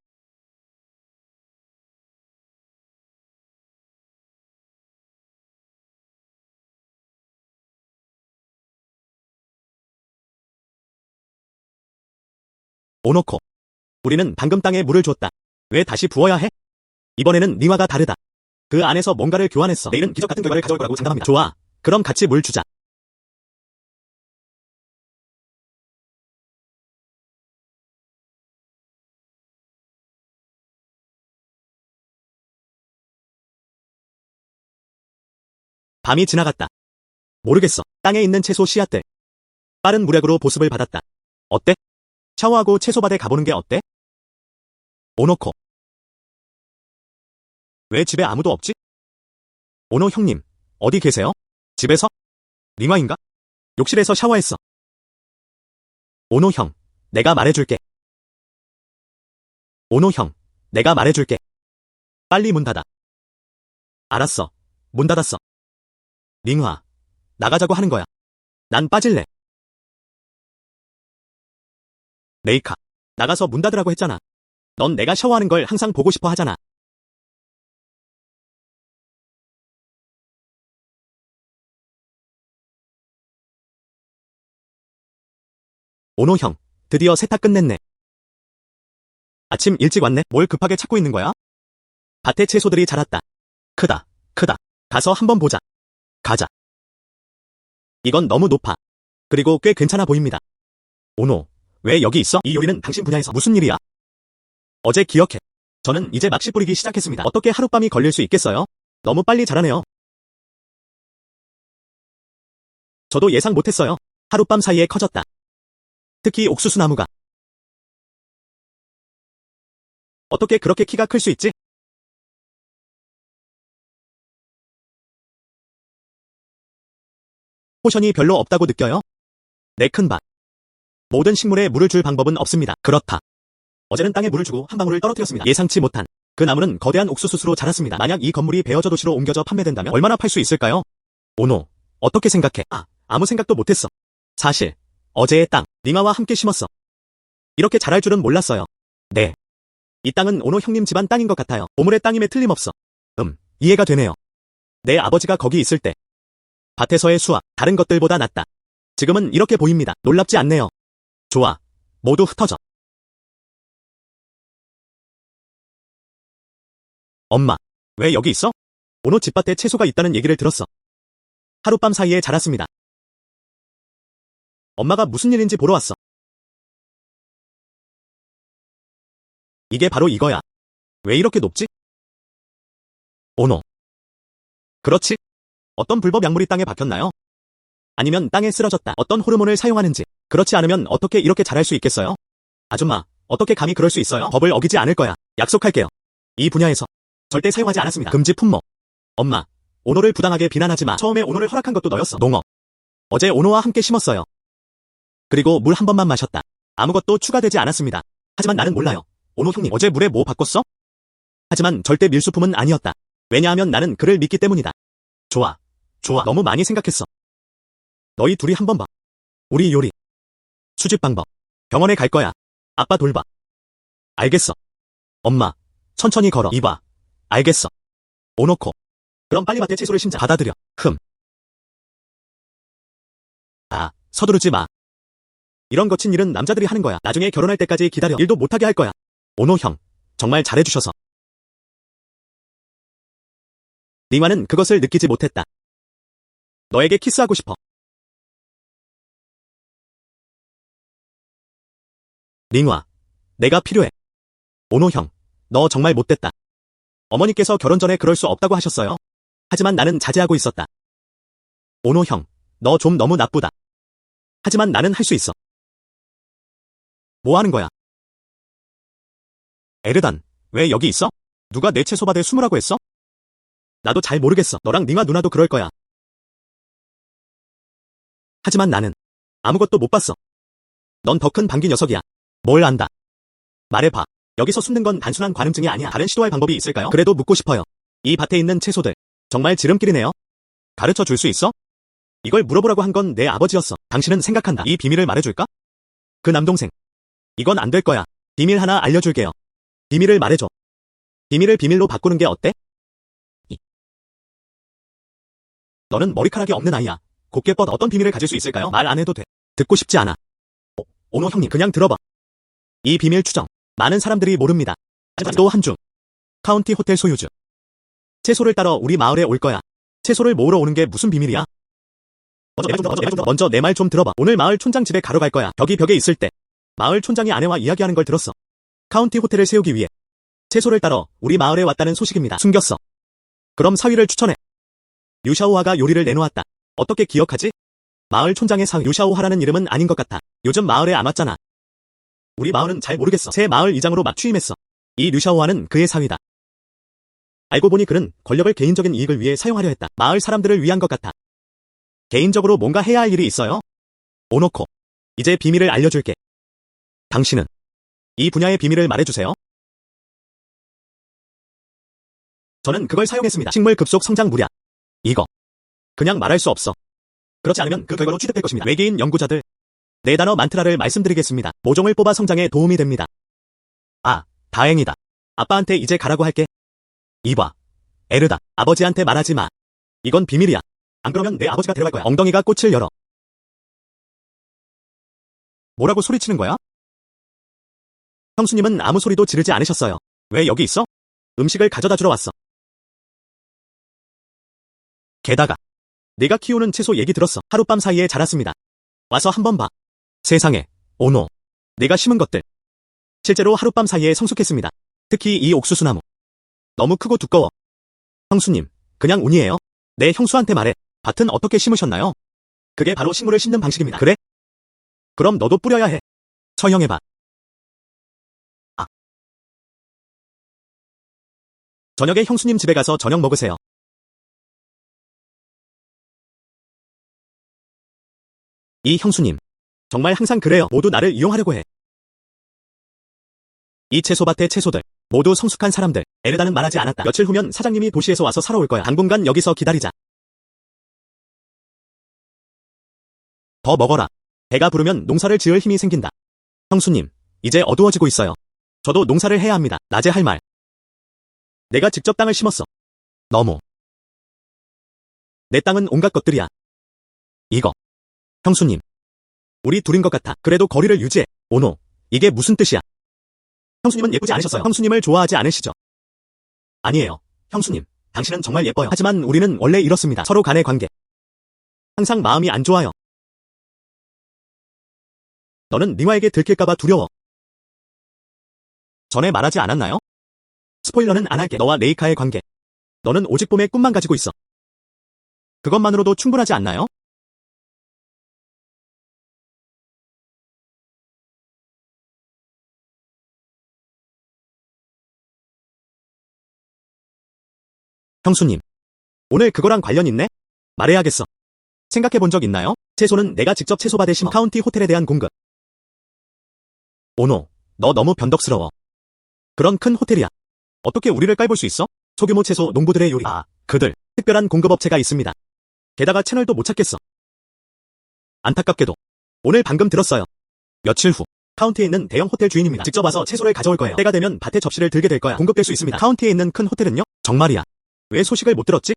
A: 오노코. 우리는 방금 땅에 물을 줬다. 왜 다시 부어야 해? 이번에는 링화가 다르다. 그 안에서 뭔가를 교환했어. 내일은 기적 같은 결과를 가져올 거라고 장담합니다. 좋아. 그럼 같이 물 주자. 밤이 지나갔다. 모르겠어. 땅에 있는 채소 씨앗들. 빠른 무략으로 보습을 받았다. 어때? 샤워하고 채소밭에 가보는 게 어때? 오노코. 왜 집에 아무도 없지? 오노 형님, 어디 계세요? 집에서? 링화인가? 욕실에서 샤워했어. 오노 형, 내가 말해줄게. 오노 형, 내가 말해줄게. 빨리 문 닫아. 알았어. 문 닫았어. 링화, 나가자고 하는 거야. 난 빠질래. 레이카, 나가서 문 닫으라고 했잖아. 넌 내가 샤워하는 걸 항상 보고 싶어 하잖아. 오노 형, 드디어 세탁 끝냈네. 아침 일찍 왔네. 뭘 급하게 찾고 있는 거야? 밭에 채소들이 자랐다. 크다, 크다. 가서 한번 보자. 가자. 이건 너무 높아. 그리고 꽤 괜찮아 보입니다. 오노, 왜 여기 있어? 이 요리는 당신 분야에서 무슨 일이야? 어제 기억해. 저는 이제 막 씨 뿌리기 시작했습니다. 어떻게 하룻밤이 걸릴 수 있겠어요? 너무 빨리 자라네요. 저도 예상 못했어요. 하룻밤 사이에 커졌다. 특히 옥수수 나무가. 어떻게 그렇게 키가 클 수 있지? 포션이 별로 없다고 느껴요? 내 큰밭. 모든 식물에 물을 줄 방법은 없습니다. 그렇다. 어제는 땅에 물을 주고 한 방울을 떨어뜨렸습니다. 예상치 못한 그 나무는 거대한 옥수수로 자랐습니다. 만약 이 건물이 베어져 도시로 옮겨져 판매된다면 얼마나 팔 수 있을까요? 오노, 어떻게 생각해? 아무 생각도 못했어. 사실 어제의 땅, 링아와 함께 심었어. 이렇게 자랄 줄은 몰랐어요. 네. 이 땅은 오노 형님 집안 땅인 것 같아요. 보물의 땅임에 틀림없어. 이해가 되네요. 내 아버지가 거기 있을 때 밭에서의 수확, 다른 것들보다 낫다. 지금은 이렇게 보입니다. 놀랍지 않네요. 좋아. 모두 흩어져. 엄마, 왜 여기 있어? 오노 집밭에 채소가 있다는 얘기를 들었어. 하룻밤 사이에 자랐습니다. 엄마가 무슨 일인지 보러 왔어. 이게 바로 이거야. 왜 이렇게 높지? 오노. 그렇지? 어떤 불법 약물이 땅에 박혔나요? 아니면 땅에 쓰러졌다. 어떤 호르몬을 사용하는지. 그렇지 않으면 어떻게 이렇게 자랄 수 있겠어요? 아줌마, 어떻게 감히 그럴 수 있어요? 법을 어기지 않을 거야. 약속할게요. 이 분야에서 절대 사용하지 않았습니다. 금지 품목. 엄마, 오노를 부당하게 비난하지 마. 처음에 오노를 허락한 것도 너였어. 농업. 어제 오노와 함께 심었어요. 그리고 물 한 번만 마셨다. 아무것도 추가되지 않았습니다. 하지만 나는 몰라요. 오노 형님, 어제 물에 뭐 바꿨어? 하지만 절대 밀수품은 아니었다. 왜냐하면 나는 그를 믿기 때문이다. 좋아. 너무 많이 생각했어. 너희 둘이 한번 봐. 우리 요리. 수집 방법. 병원에 갈 거야. 아빠 돌봐. 알겠어. 엄마, 천천히 걸어. 이봐. 알겠어. 오노코. 그럼 빨리 밭에 채소를 심자. 받아들여. 서두르지 마. 이런 거친 일은 남자들이 하는 거야. 나중에 결혼할 때까지 기다려. 일도 못하게 할 거야. 오노 형, 정말 잘해주셔서. 링화는 그것을 느끼지 못했다. 너에게 키스하고 싶어. 링화, 내가 필요해. 오노 형, 너 정말 못됐다. 어머니께서 결혼 전에 그럴 수 없다고 하셨어요. 하지만 나는 자제하고 있었다. 오노 형, 너 좀 너무 나쁘다. 하지만 나는 할 수 있어. 뭐 하는 거야? 에르단, 왜 여기 있어? 누가 내 채소밭에 숨으라고 했어? 나도 잘 모르겠어. 너랑 링화 누나도 그럴 거야. 하지만 나는 아무것도 못 봤어. 넌 더 큰 방귀 녀석이야. 뭘 안다. 말해봐. 여기서 숨는 건 단순한 관음증이 아니야. 다른 시도할 방법이 있을까요? 그래도 묻고 싶어요. 이 밭에 있는 채소들, 정말 지름길이네요. 가르쳐 줄 수 있어? 이걸 물어보라고 한 건 내 아버지였어. 당신은 생각한다. 이 비밀을 말해줄까? 그 남동생. 이건 안 될 거야. 비밀 하나 알려줄게요. 비밀을 말해줘. 비밀을 비밀로 바꾸는 게 어때? 너는 머리카락이 없는 아이야. 곱게 뻗어. 어떤 비밀을 가질 수 있을까요? 말 안 해도 돼. 듣고 싶지 않아. 오노 형님, 그냥 들어봐. 이 비밀 추정. 많은 사람들이 모릅니다. 또 한 중. 카운티 호텔 소유주. 채소를 따러 우리 마을에 올 거야. 채소를 모으러 오는 게 무슨 비밀이야? 먼저 내 말 좀 들어봐. 오늘 마을 촌장 집에 가러 갈 거야. 벽이 벽에 있을 때 마을 촌장이 아내와 이야기하는 걸 들었어. 카운티 호텔을 세우기 위해 채소를 따러 우리 마을에 왔다는 소식입니다. 숨겼어. 그럼 사위를 추천해. 유샤오하가 요리를 내놓았다. 어떻게 기억하지? 마을 촌장의 사위. 유샤오하라는 이름은 아닌 것 같아. 요즘 마을에 안 왔잖아. 우리 마을은 잘 모르겠어. 새 마을 이장으로 막 취임했어. 이 류샤오하는 그의 사위다. 알고 보니 그는 권력을 개인적인 이익을 위해 사용하려 했다. 마을 사람들을 위한 것 같아. 개인적으로 뭔가 해야 할 일이 있어요? 오노코, 이제 비밀을 알려줄게. 당신은 이 분야의 비밀을 말해주세요. 저는 그걸 사용했습니다. 식물 급속 성장 무략. 이거 그냥 말할 수 없어. 그렇지 않으면 그 결과로 취득될 것입니다. 외계인 연구자들, 네 단어 만트라를 말씀드리겠습니다. 모종을 뽑아 성장에 도움이 됩니다. 다행이다. 아빠한테 이제 가라고 할게. 이봐, 에르다, 아버지한테 말하지 마. 이건 비밀이야. 안 그러면 내 아버지가 데려갈 거야. 엉덩이가 꽃을 열어. 뭐라고 소리치는 거야? 형수님은 아무 소리도 지르지 않으셨어요. 왜 여기 있어? 음식을 가져다 주러 왔어. 게다가 내가 키우는 채소 얘기 들었어. 하룻밤 사이에 자랐습니다. 와서 한번 봐. 세상에, 오노. 내가 심은 것들. 실제로 하룻밤 사이에 성숙했습니다. 특히 이 옥수수나무. 너무 크고 두꺼워. 형수님, 그냥 운이에요. 내 형수한테 말해. 밭은 어떻게 심으셨나요? 그게 바로 식물을 심는 방식입니다. 그래? 그럼 너도 뿌려야 해. 처형해봐. 저녁에 형수님 집에 가서 저녁 먹으세요. 이 형수님. 정말 항상 그래요. 모두 나를 이용하려고 해. 이 채소밭의 채소들. 모두 성숙한 사람들. 에르다는 말하지 않았다. 며칠 후면 사장님이 도시에서 와서 사러 올 거야. 당분간 여기서 기다리자. 더 먹어라. 배가 부르면 농사를 지을 힘이 생긴다. 형수님, 이제 어두워지고 있어요. 저도 농사를 해야 합니다. 낮에 할 말. 내가 직접 땅을 심었어. 너무. 내 땅은 온갖 것들이야. 이거. 형수님. 우리 둘인 것 같아. 그래도 거리를 유지해. 오노. 이게 무슨 뜻이야? 형수님은 예쁘지 않으셨어요. 형수님을 좋아하지 않으시죠? 아니에요. 형수님. 당신은 정말 예뻐요. 하지만 우리는 원래 이렇습니다. 서로 간의 관계. 항상 마음이 안 좋아요. 너는 링화에게 들킬까봐 두려워. 전에 말하지 않았나요? 스포일러는 안 할게. 너와 레이카의 관계. 너는 오직 봄의 꿈만 가지고 있어. 그것만으로도 충분하지 않나요? 형수님. 오늘 그거랑 관련 있네? 말해야겠어. 생각해 본 적 있나요? 채소는 내가 직접 채소밭에 심어. 카운티 호텔에 대한 공급. 오노, 너 너무 변덕스러워. 그런 큰 호텔이야. 어떻게 우리를 깔볼 수 있어? 소규모 채소 농부들의 요리. 아, 그들. 특별한 공급업체가 있습니다. 게다가 채널도 못 찾겠어. 안타깝게도. 오늘 방금 들었어요. 며칠 후. 카운티에 있는 대형 호텔 주인입니다. 직접 와서 채소를 가져올 거예요. 때가 되면 밭에 접시를 들게 될 거야. 공급될 수 있습니다. 카운티에 있는 큰 호텔은요? 정말이야. 왜 소식을 못 들었지?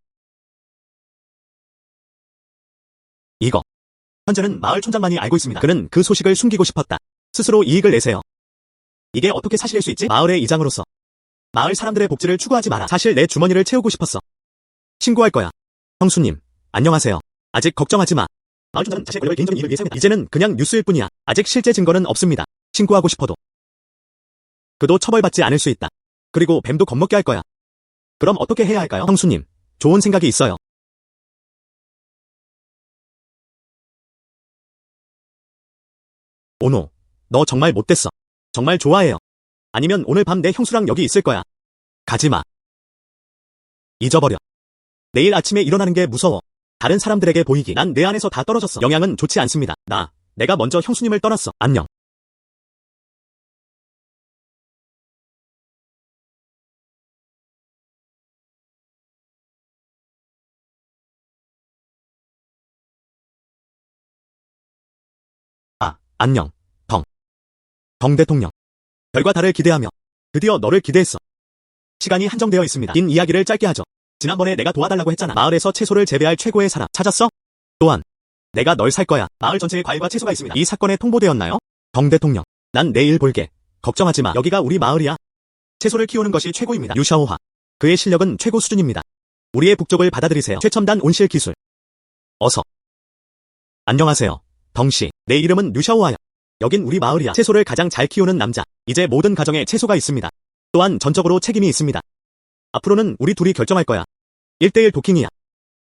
A: 이거. 현재는 마을 촌장만이 알고 있습니다. 그는 그 소식을 숨기고 싶었다. 스스로 이익을 내세요. 이게 어떻게 사실일 수 있지? 마을의 이장으로서. 마을 사람들의 복지를 추구하지 마라. 사실 내 주머니를 채우고 싶었어. 신고할 거야. 형수님, 안녕하세요. 아직 걱정하지 마. 마을 촌장은 자신의 권력을 개인적인 이익을 위해 사용했다. 이제는 그냥 뉴스일 뿐이야. 아직 실제 증거는 없습니다. 신고하고 싶어도. 그도 처벌받지 않을 수 있다. 그리고 뱀도 겁먹게 할 거야. 그럼 어떻게 해야 할까요? 형수님, 좋은 생각이 있어요. 오노, 너 정말 못됐어. 정말 좋아해요. 아니면 오늘 밤 내 형수랑 여기 있을 거야. 가지마. 잊어버려. 내일 아침에 일어나는 게 무서워. 다른 사람들에게 보이기. 난 내 안에서 다 떨어졌어. 영향은 좋지 않습니다. 내가 먼저 형수님을 떠났어. 안녕. 안녕. 덩 대통령. 별과 달을 기대하며 드디어 너를 기대했어. 시간이 한정되어 있습니다. 긴 이야기를 짧게 하죠. 지난번에 내가 도와달라고 했잖아. 마을에서 채소를 재배할 최고의 사람 찾았어? 또한 내가 널 살 거야. 마을 전체에 과일과 채소가 있습니다. 이 사건에 통보되었나요? 덩 대통령. 난 내일 볼게. 걱정하지 마. 여기가 우리 마을이야. 채소를 키우는 것이 최고입니다. 유샤오화. 그의 실력은 최고 수준입니다. 우리의 북쪽을 받아들이세요. 최첨단 온실 기술. 어서. 안녕하세요. 덩씨. 내 이름은 류샤오화야. 여긴 우리 마을이야. 채소를 가장 잘 키우는 남자. 이제 모든 가정에 채소가 있습니다. 또한 전적으로 책임이 있습니다. 앞으로는 우리 둘이 결정할 거야. 1대1 도킹이야.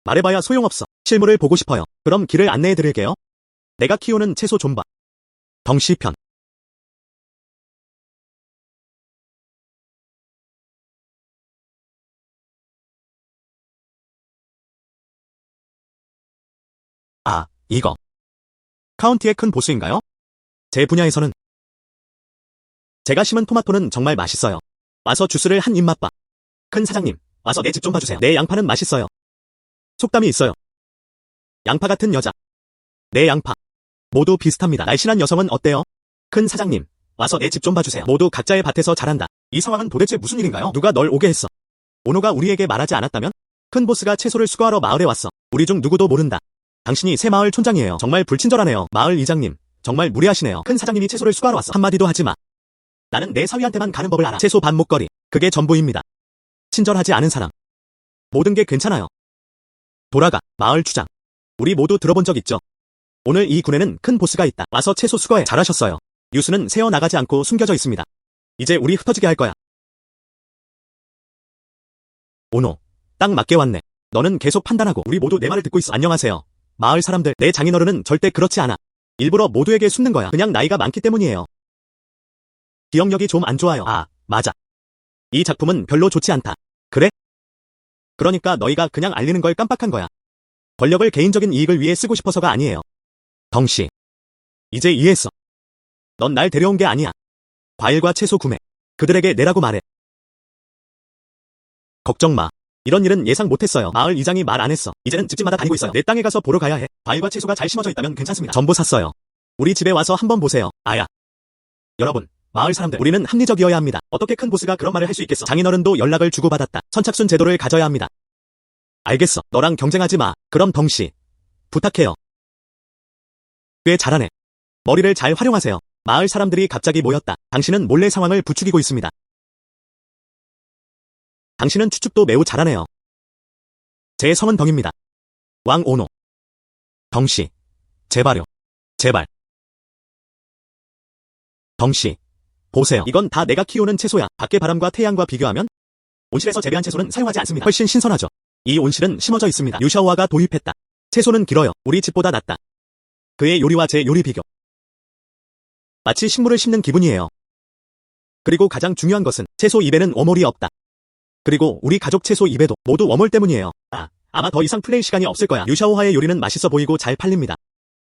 A: 말해봐야 소용없어. 실물을 보고 싶어요. 그럼 길을 안내해드릴게요. 내가 키우는 채소 좀 봐. 덩씨 편. 이거. 카운티의 큰 보스인가요? 제 분야에서는. 제가 심은 토마토는 정말 맛있어요. 와서 주스를 한 입 맛봐. 큰 사장님, 와서 내 집 좀 봐주세요. 내 양파는 맛있어요. 속담이 있어요. 양파 같은 여자. 내 양파. 모두 비슷합니다. 날씬한 여성은 어때요? 큰 사장님, 와서 내 집 좀 봐주세요. 모두 각자의 밭에서 자란다. 이 상황은 도대체 무슨 일인가요? 누가 널 오게 했어? 오노가 우리에게 말하지 않았다면? 큰 보스가 채소를 수거하러 마을에 왔어. 우리 중 누구도 모른다. 당신이 새 마을 촌장이에요. 정말 불친절하네요. 마을 이장님, 정말 무례하시네요. 큰 사장님이 채소를 수거하러 왔어. 한마디도 하지 마. 나는 내 사위한테만 가는 법을 알아. 채소 반 목걸이. 그게 전부입니다. 친절하지 않은 사람. 모든 게 괜찮아요. 돌아가. 마을 주장. 우리 모두 들어본 적 있죠? 오늘 이 군에는 큰 보스가 있다. 와서 채소 수거해. 잘하셨어요. 뉴스는 새어나가지 않고 숨겨져 있습니다. 이제 우리 흩어지게 할 거야. 오노. 딱 맞게 왔네. 너는 계속 판단하고 우리 모두 내 말을 듣고 있어. 안녕하세요. 마을 사람들. 내 장인어른은 절대 그렇지 않아. 일부러 모두에게 숨는 거야. 그냥 나이가 많기 때문이에요. 기억력이 좀 안 좋아요. 맞아. 이 작품은 별로 좋지 않다. 그래? 그러니까 너희가 그냥 알리는 걸 깜빡한 거야. 권력을 개인적인 이익을 위해 쓰고 싶어서가 아니에요. 덩씨. 이제 이해했어. 넌 날 데려온 게 아니야. 과일과 채소 구매. 그들에게 내라고 말해. 걱정 마. 이런 일은 예상 못했어요. 마을 이장이 말 안 했어. 이제는 집집마다 다니고 있어요. 내 땅에 가서 보러 가야 해. 과일과 채소가 잘 심어져 있다면 괜찮습니다. 전부 샀어요. 우리 집에 와서 한번 보세요. 아야. 여러분, 마을 사람들, 우리는 합리적이어야 합니다. 어떻게 큰 보스가 그런 말을 할 수 있겠어? 장인어른도 연락을 주고받았다. 선착순 제도를 가져야 합니다. 알겠어. 너랑 경쟁하지 마. 그럼 덩씨. 부탁해요. 꽤 잘하네. 머리를 잘 활용하세요. 마을 사람들이 갑자기 모였다. 당신은 몰래 상황을 부추기고 있습니다. 당신은 추측도 매우 잘하네요. 제 성은 덩입니다. 왕오노. 덩씨. 제발요. 제발. 덩씨. 보세요. 이건 다 내가 키우는 채소야. 밖의 바람과 태양과 비교하면 온실에서 재배한 채소는 사용하지 않습니다. 훨씬 신선하죠. 이 온실은 심어져 있습니다. 유샤오아가 도입했다. 채소는 길어요. 우리 집보다 낫다. 그의 요리와 제 요리 비교. 마치 식물을 심는 기분이에요. 그리고 가장 중요한 것은 채소 입에는 워몰이 없다. 그리고 우리 가족 채소 입에도 모두 워몰 때문이에요. 아마 더 이상 플레이 시간이 없을 거야. 유샤오하의 요리는 맛있어 보이고 잘 팔립니다.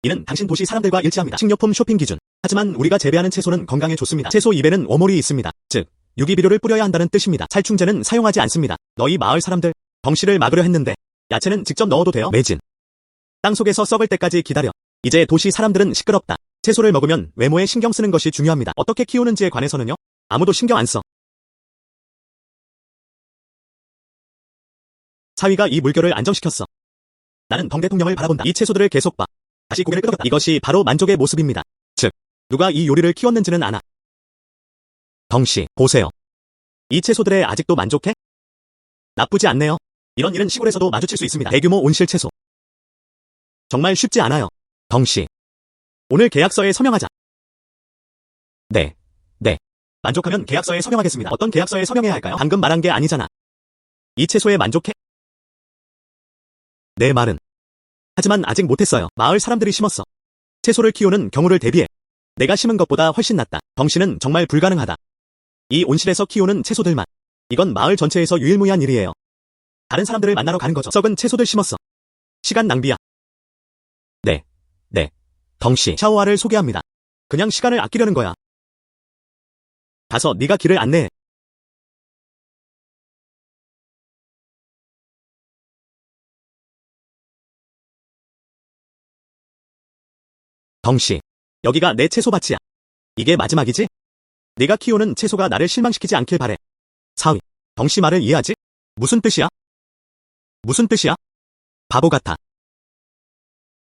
A: 이는 당신 도시 사람들과 일치합니다. 식료품 쇼핑 기준. 하지만 우리가 재배하는 채소는 건강에 좋습니다. 채소 입에는 워몰이 있습니다. 즉, 유기비료를 뿌려야 한다는 뜻입니다. 살충제는 사용하지 않습니다. 너희 마을 사람들, 덩씨를 막으려 했는데 야채는 직접 넣어도 돼요? 매진. 땅속에서 썩을 때까지 기다려. 이제 도시 사람들은 시끄럽다. 채소를 먹으면 외모에 신경 쓰는 것이 중요합니다. 어떻게 키우는지에 관해서는요? 아무도 신경 안 써. 사위가 이 물결을 안정시켰어. 나는 덩 대통령을 바라본다. 이 채소들을 계속 봐. 다시 고개를 끄덕였다. 이것이 바로 만족의 모습입니다. 즉, 누가 이 요리를 키웠는지는 아나. 덩씨, 보세요. 이 채소들에 아직도 만족해? 나쁘지 않네요. 이런 일은 시골에서도 마주칠 수 있습니다. 대규모 온실 채소. 정말 쉽지 않아요. 덩씨. 오늘 계약서에 서명하자. 네. 만족하면 계약서에 서명하겠습니다. 어떤 계약서에 서명해야 할까요? 방금 말한 게 아니잖아. 이 채소에 만족해? 내 말은. 하지만 아직 못했어요. 마을 사람들이 심었어. 채소를 키우는 경우를 대비해. 내가 심은 것보다 훨씬 낫다. 덩씨는 정말 불가능하다. 이 온실에서 키우는 채소들만. 이건 마을 전체에서 유일무이한 일이에요. 다른 사람들을 만나러 가는 거죠. 썩은 채소들 심었어. 시간 낭비야. 네. 덩씨, 샤오아를 소개합니다. 그냥 시간을 아끼려는 거야. 가서 네가 길을 안내해. 덩씨, 여기가 내 채소밭이야. 이게 마지막이지? 네가 키우는 채소가 나를 실망시키지 않길 바래. 사위, 덩씨 말을 이해하지? 무슨 뜻이야? 무슨 뜻이야? 바보 같아.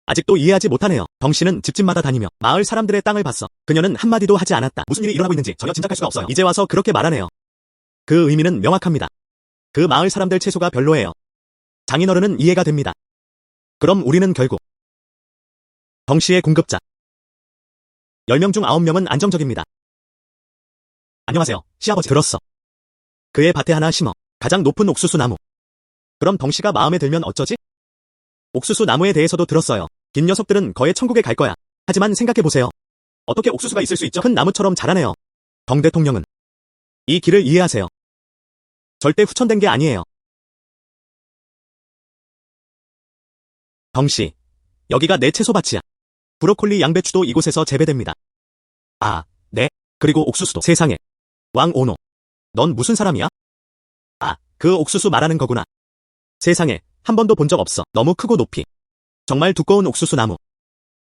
A: 아직도 이해하지 못하네요. 덩씨는 집집마다 다니며 마을 사람들의 땅을 봤어. 그녀는 한마디도 하지 않았다. 무슨 일이 일어나고 있는지 전혀 짐작할 수가 없어요. 이제 와서 그렇게 말하네요. 그 의미는 명확합니다. 그 마을 사람들 채소가 별로예요. 장인어른은 이해가 됩니다. 그럼 우리는 결국 덩씨의 공급자. 10명 중 9명은 안정적입니다. 안녕하세요, 시아버지. 들었어. 그의 밭에 하나 심어. 가장 높은 옥수수 나무. 그럼 덩씨가 마음에 들면 어쩌지? 옥수수 나무에 대해서도 들었어요. 긴 녀석들은 거의 천국에 갈 거야. 하지만 생각해보세요. 어떻게 옥수수가 있을 수 있죠? 큰 나무처럼 자라네요. 덩 대통령은 이 길을 이해하세요. 절대 후천된 게 아니에요. 덩씨, 여기가 내 채소밭이야. 브로콜리, 양배추도 이곳에서 재배됩니다. 네. 그리고 옥수수도. 세상에. 왕오노. 넌 무슨 사람이야? 그 옥수수 말하는 거구나. 세상에, 한 번도 본 적 없어. 너무 크고 높이. 정말 두꺼운 옥수수 나무.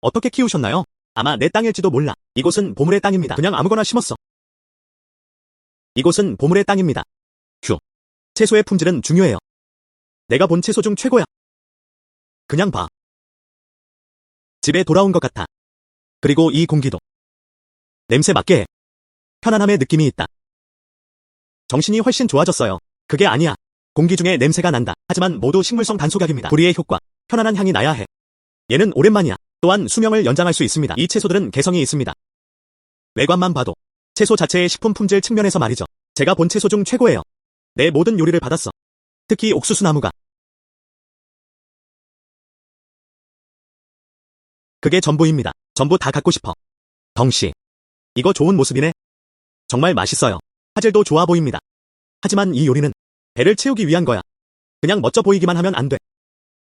A: 어떻게 키우셨나요? 아마 내 땅일지도 몰라. 이곳은 보물의 땅입니다. 그냥 아무거나 심었어. 이곳은 보물의 땅입니다. 채소의 품질은 중요해요. 내가 본 채소 중 최고야. 그냥 봐. 집에 돌아온 것 같아. 그리고 이 공기도. 냄새 맡게 해. 편안함의 느낌이 있다. 정신이 훨씬 좋아졌어요. 그게 아니야. 공기 중에 냄새가 난다. 하지만 모두 식물성 단속약입니다. 불이의 효과. 편안한 향이 나야 해. 얘는 오랜만이야. 또한 수명을 연장할 수 있습니다. 이 채소들은 개성이 있습니다. 외관만 봐도. 채소 자체의 식품 품질 측면에서 말이죠. 제가 본 채소 중 최고예요. 내 모든 요리를 받았어. 특히 옥수수 나무가. 그게 전부입니다. 전부 다 갖고 싶어. 덩씨. 이거 좋은 모습이네. 정말 맛있어요. 화질도 좋아 보입니다. 하지만 이 요리는 배를 채우기 위한 거야. 그냥 멋져 보이기만 하면 안 돼.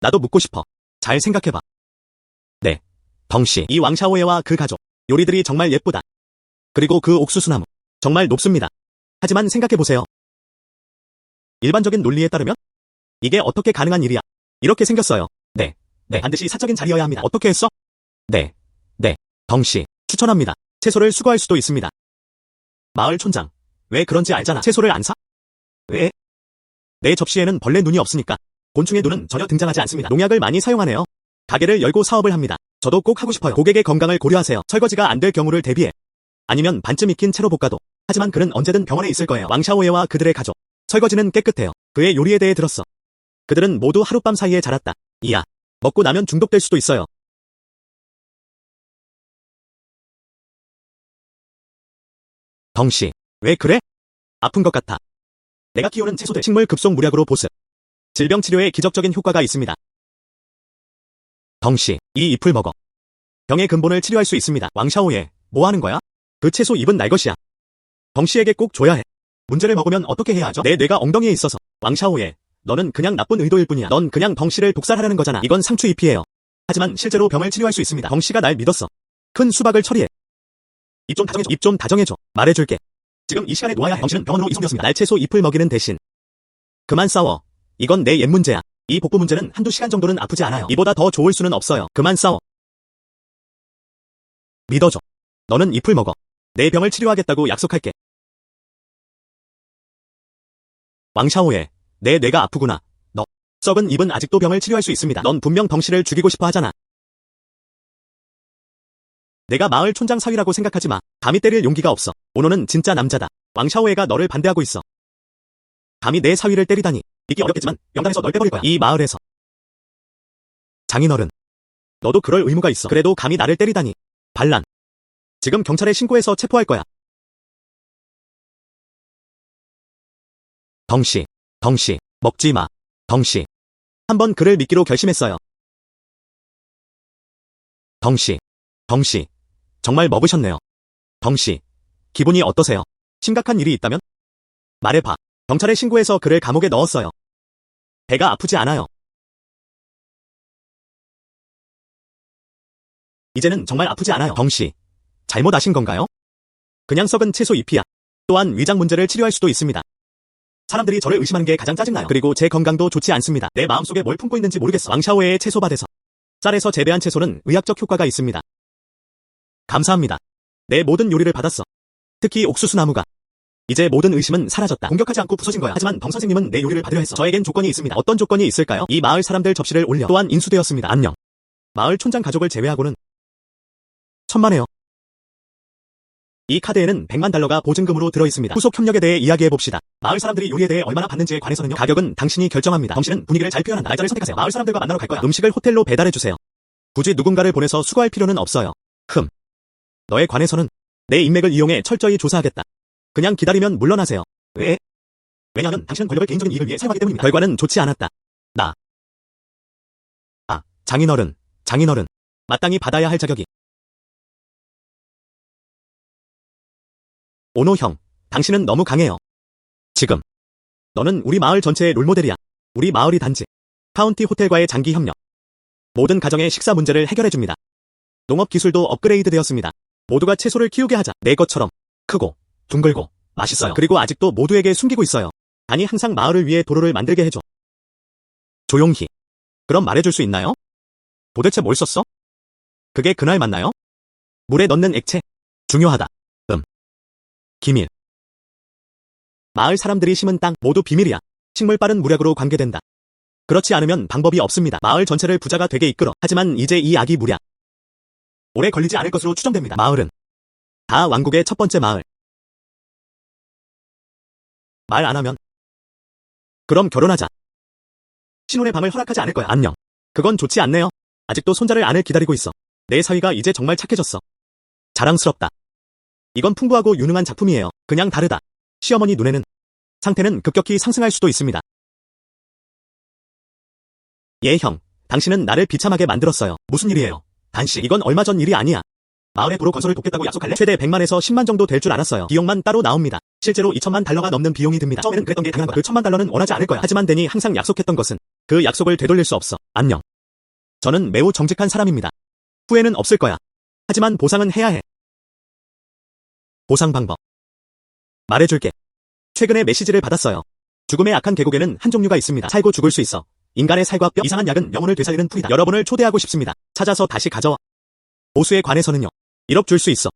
A: 나도 묻고 싶어. 잘 생각해봐. 네, 덩씨. 이 왕샤오에와 그 가족. 요리들이 정말 예쁘다. 그리고 그 옥수수나무. 정말 높습니다. 하지만 생각해보세요. 일반적인 논리에 따르면 이게 어떻게 가능한 일이야? 이렇게 생겼어요. 네. 반드시 사적인 자리여야 합니다. 어떻게 했어? 네. 덩씨. 추천합니다. 채소를 수거할 수도 있습니다. 마을 촌장. 왜 그런지 알잖아. 채소를 안 사? 왜? 내 접시에는 벌레 눈이 없으니까. 곤충의 눈은 전혀 등장하지 않습니다. 농약을 많이 사용하네요. 가게를 열고 사업을 합니다. 저도 꼭 하고 싶어요. 고객의 건강을 고려하세요. 설거지가 안 될 경우를 대비해. 아니면 반쯤 익힌 채로 볶아도. 하지만 그는 언제든 병원에 있을 거예요. 왕샤오에와 그들의 가족. 설거지는 깨끗해요. 그의 요리에 대해 들었어. 그들은 모두 하룻밤 사이에 자랐다. 이야. 먹고 나면 중독될 수도 있어요. 덩씨. 왜 그래? 아픈 것 같아. 내가 키우는 채소들 식물 급속 무략으로 보습. 질병 치료에 기적적인 효과가 있습니다. 덩씨. 이 잎을 먹어. 병의 근본을 치료할 수 있습니다. 왕샤오예. 뭐 하는 거야? 그 채소 잎은 날 것이야. 덩씨에게 꼭 줘야 해. 문제를 먹으면 어떻게 해야 하죠? 내 뇌가 엉덩이에 있어서. 왕샤오예. 너는 그냥 나쁜 의도일 뿐이야. 넌 그냥 덩씨를 독살하려는 거잖아. 이건 상추 잎이에요. 하지만 실제로 병을 치료할 수 있습니다. 덩씨가 날 믿었어. 큰 수박을 처리해. 입 좀 다정해줘. 말해줄게. 지금 이 시간에 놓아야 해. 덩씨는 병원으로 이송되었습니다. 날채소 잎을 먹이는 대신. 그만 싸워. 이건 내 옛 문제야. 이 복부 문제는 한두 시간 정도는 아프지 않아요. 이보다 더 좋을 수는 없어요. 그만 싸워. 믿어줘. 너는 잎을 먹어. 내 병을 치료하겠다고 약속할게. 왕샤오예. 내 뇌가 아프구나. 너. 썩은 잎은 아직도 병을 치료할 수 있습니다. 넌 분명 덩씨를 죽이고 싶어 하잖아. 내가 마을 촌장 사위라고 생각하지 마. 감히 때릴 용기가 없어. 오노는 진짜 남자다. 왕샤오에가 너를 반대하고 있어. 감히 내 사위를 때리다니. 믿기 어렵겠지만 명단에서 널 빼버릴 거야. 이 마을에서. 장인어른. 너도 그럴 의무가 있어. 그래도 감히 나를 때리다니. 반란. 지금 경찰에 신고해서 체포할 거야. 덩씨. 먹지 마. 덩씨. 한번 그를 믿기로 결심했어요. 덩씨. 정말 먹으셨네요. 덩씨. 기분이 어떠세요? 심각한 일이 있다면? 말해봐. 경찰에 신고해서 그를 감옥에 넣었어요. 배가 아프지 않아요. 이제는 정말 아프지 않아요. 덩씨. 잘못하신 건가요? 그냥 썩은 채소 잎이야. 또한 위장 문제를 치료할 수도 있습니다. 사람들이 저를 의심하는 게 가장 짜증나요. 그리고 제 건강도 좋지 않습니다. 내 마음속에 뭘 품고 있는지 모르겠어. 왕샤오에의 채소밭에서. 쌀에서 재배한 채소는 의학적 효과가 있습니다. 감사합니다. 내 모든 요리를 받았어. 특히 옥수수 나무가. 이제 모든 의심은 사라졌다. 공격하지 않고 부서진 거야. 하지만 덩 선생님은 내 요리를 받으려 했어. 저에겐 조건이 있습니다. 어떤 조건이 있을까요? 이 마을 사람들 접시를 올려. 또한 인수되었습니다. 안녕. 마을 촌장 가족을 제외하고는 천만에요. 이 카드에는 100만 달러가 보증금으로 들어있습니다. 후속 협력에 대해 이야기해봅시다. 마을 사람들이 요리에 대해 얼마나 받는지에 관해서는요. 가격은 당신이 결정합니다. 덩씨는 분위기를 잘 표현한다. 날짜를 선택하세요. 마을 사람들과 만나러 갈 거야. 음식을 호텔로 배달해주세요. 굳이 누군가를 보내서 수거할 필요는 없어요. 너에 관해서는 내 인맥을 이용해 철저히 조사하겠다. 그냥 기다리면 물러나세요. 왜? 왜냐하면 당신은 권력을 개인적인 이익을 위해 사용하기 때문입니다. 결과는 좋지 않았다. 장인어른. 마땅히 받아야 할 자격이. 오노 형, 당신은 너무 강해요. 지금. 너는 우리 마을 전체의 롤모델이야. 우리 마을이 단지 카운티 호텔과의 장기 협력. 모든 가정의 식사 문제를 해결해줍니다. 농업 기술도 업그레이드 되었습니다. 모두가 채소를 키우게 하자. 내 것처럼 크고 둥글고 맛있어요. 그리고 아직도 모두에게 숨기고 있어요. 아니 항상 마을을 위해 도로를 만들게 해줘. 조용히. 그럼 말해줄 수 있나요? 도대체 뭘 썼어? 그게 그날 맞나요? 물에 넣는 액체. 중요하다. 기밀. 마을 사람들이 심은 땅 모두 비밀이야. 식물 빠른 무략으로 관계된다. 그렇지 않으면 방법이 없습니다. 마을 전체를 부자가 되게 이끌어. 하지만 이제 이 악이 무략. 오래 걸리지 않을 것으로 추정됩니다. 마을은 다 왕국의 첫 번째 마을. 말 안 하면 그럼 결혼하자. 신혼의 밤을 허락하지 않을 거야. 안녕. 그건 좋지 않네요. 아직도 손자를 안을 기다리고 있어. 내 사위가 이제 정말 착해졌어. 자랑스럽다. 이건 풍부하고 유능한 작품이에요. 그냥 다르다. 시어머니 눈에는 상태는 급격히 상승할 수도 있습니다. 예 형, 당신은 나를 비참하게 만들었어요. 무슨 일이에요? 단씨, 이건 얼마 전 일이 아니야. 마을의 도로 건설을 돕겠다고 약속할래? 최대 100만에서 10만 정도 될 줄 알았어요. 비용만 따로 나옵니다. 실제로 2천만 달러가 넘는 비용이 듭니다. 처음에는 그랬던 게 당연한 거야. 그 1천만 달러는 원하지 않을 거야. 하지만 데니 항상 약속했던 것은 그 약속을 되돌릴 수 없어. 안녕. 저는 매우 정직한 사람입니다. 후회는 없을 거야. 하지만 보상은 해야 해. 보상 방법. 말해줄게. 최근에 메시지를 받았어요. 죽음의 악한 계곡에는 한 종류가 있습니다. 살고 죽을 수 있어. 인간의 살과 뼈 이상한 약은 영혼을 되살리는 풀이다. 여러분을 초대하고 싶습니다. 찾아서 다시 가져와. 보수에 관해서는요. 1억 줄 수 있어.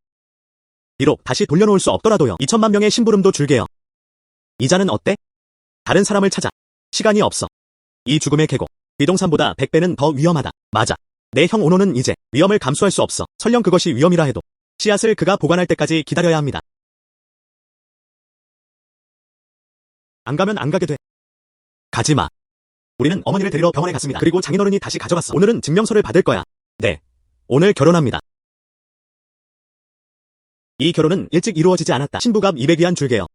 A: 비록 다시 돌려놓을 수 없더라도요. 2천만 명의 심부름도 줄게요. 이자는 어때? 다른 사람을 찾아. 시간이 없어. 이 죽음의 계곡. 비동산보다 100배는 더 위험하다. 맞아. 내 형 오노는 이제 위험을 감수할 수 없어. 설령 그것이 위험이라 해도 씨앗을 그가 보관할 때까지 기다려야 합니다. 안 가면 안 가게 돼. 가지 마. 우리는 어머니를 데리러 병원에 갔습니다. 그리고 장인어른이 다시 가져갔어. 오늘은 증명서를 받을 거야. 네. 오늘 결혼합니다. 이 결혼은 일찍 이루어지지 않았다. 신부갑 200위안 줄게요.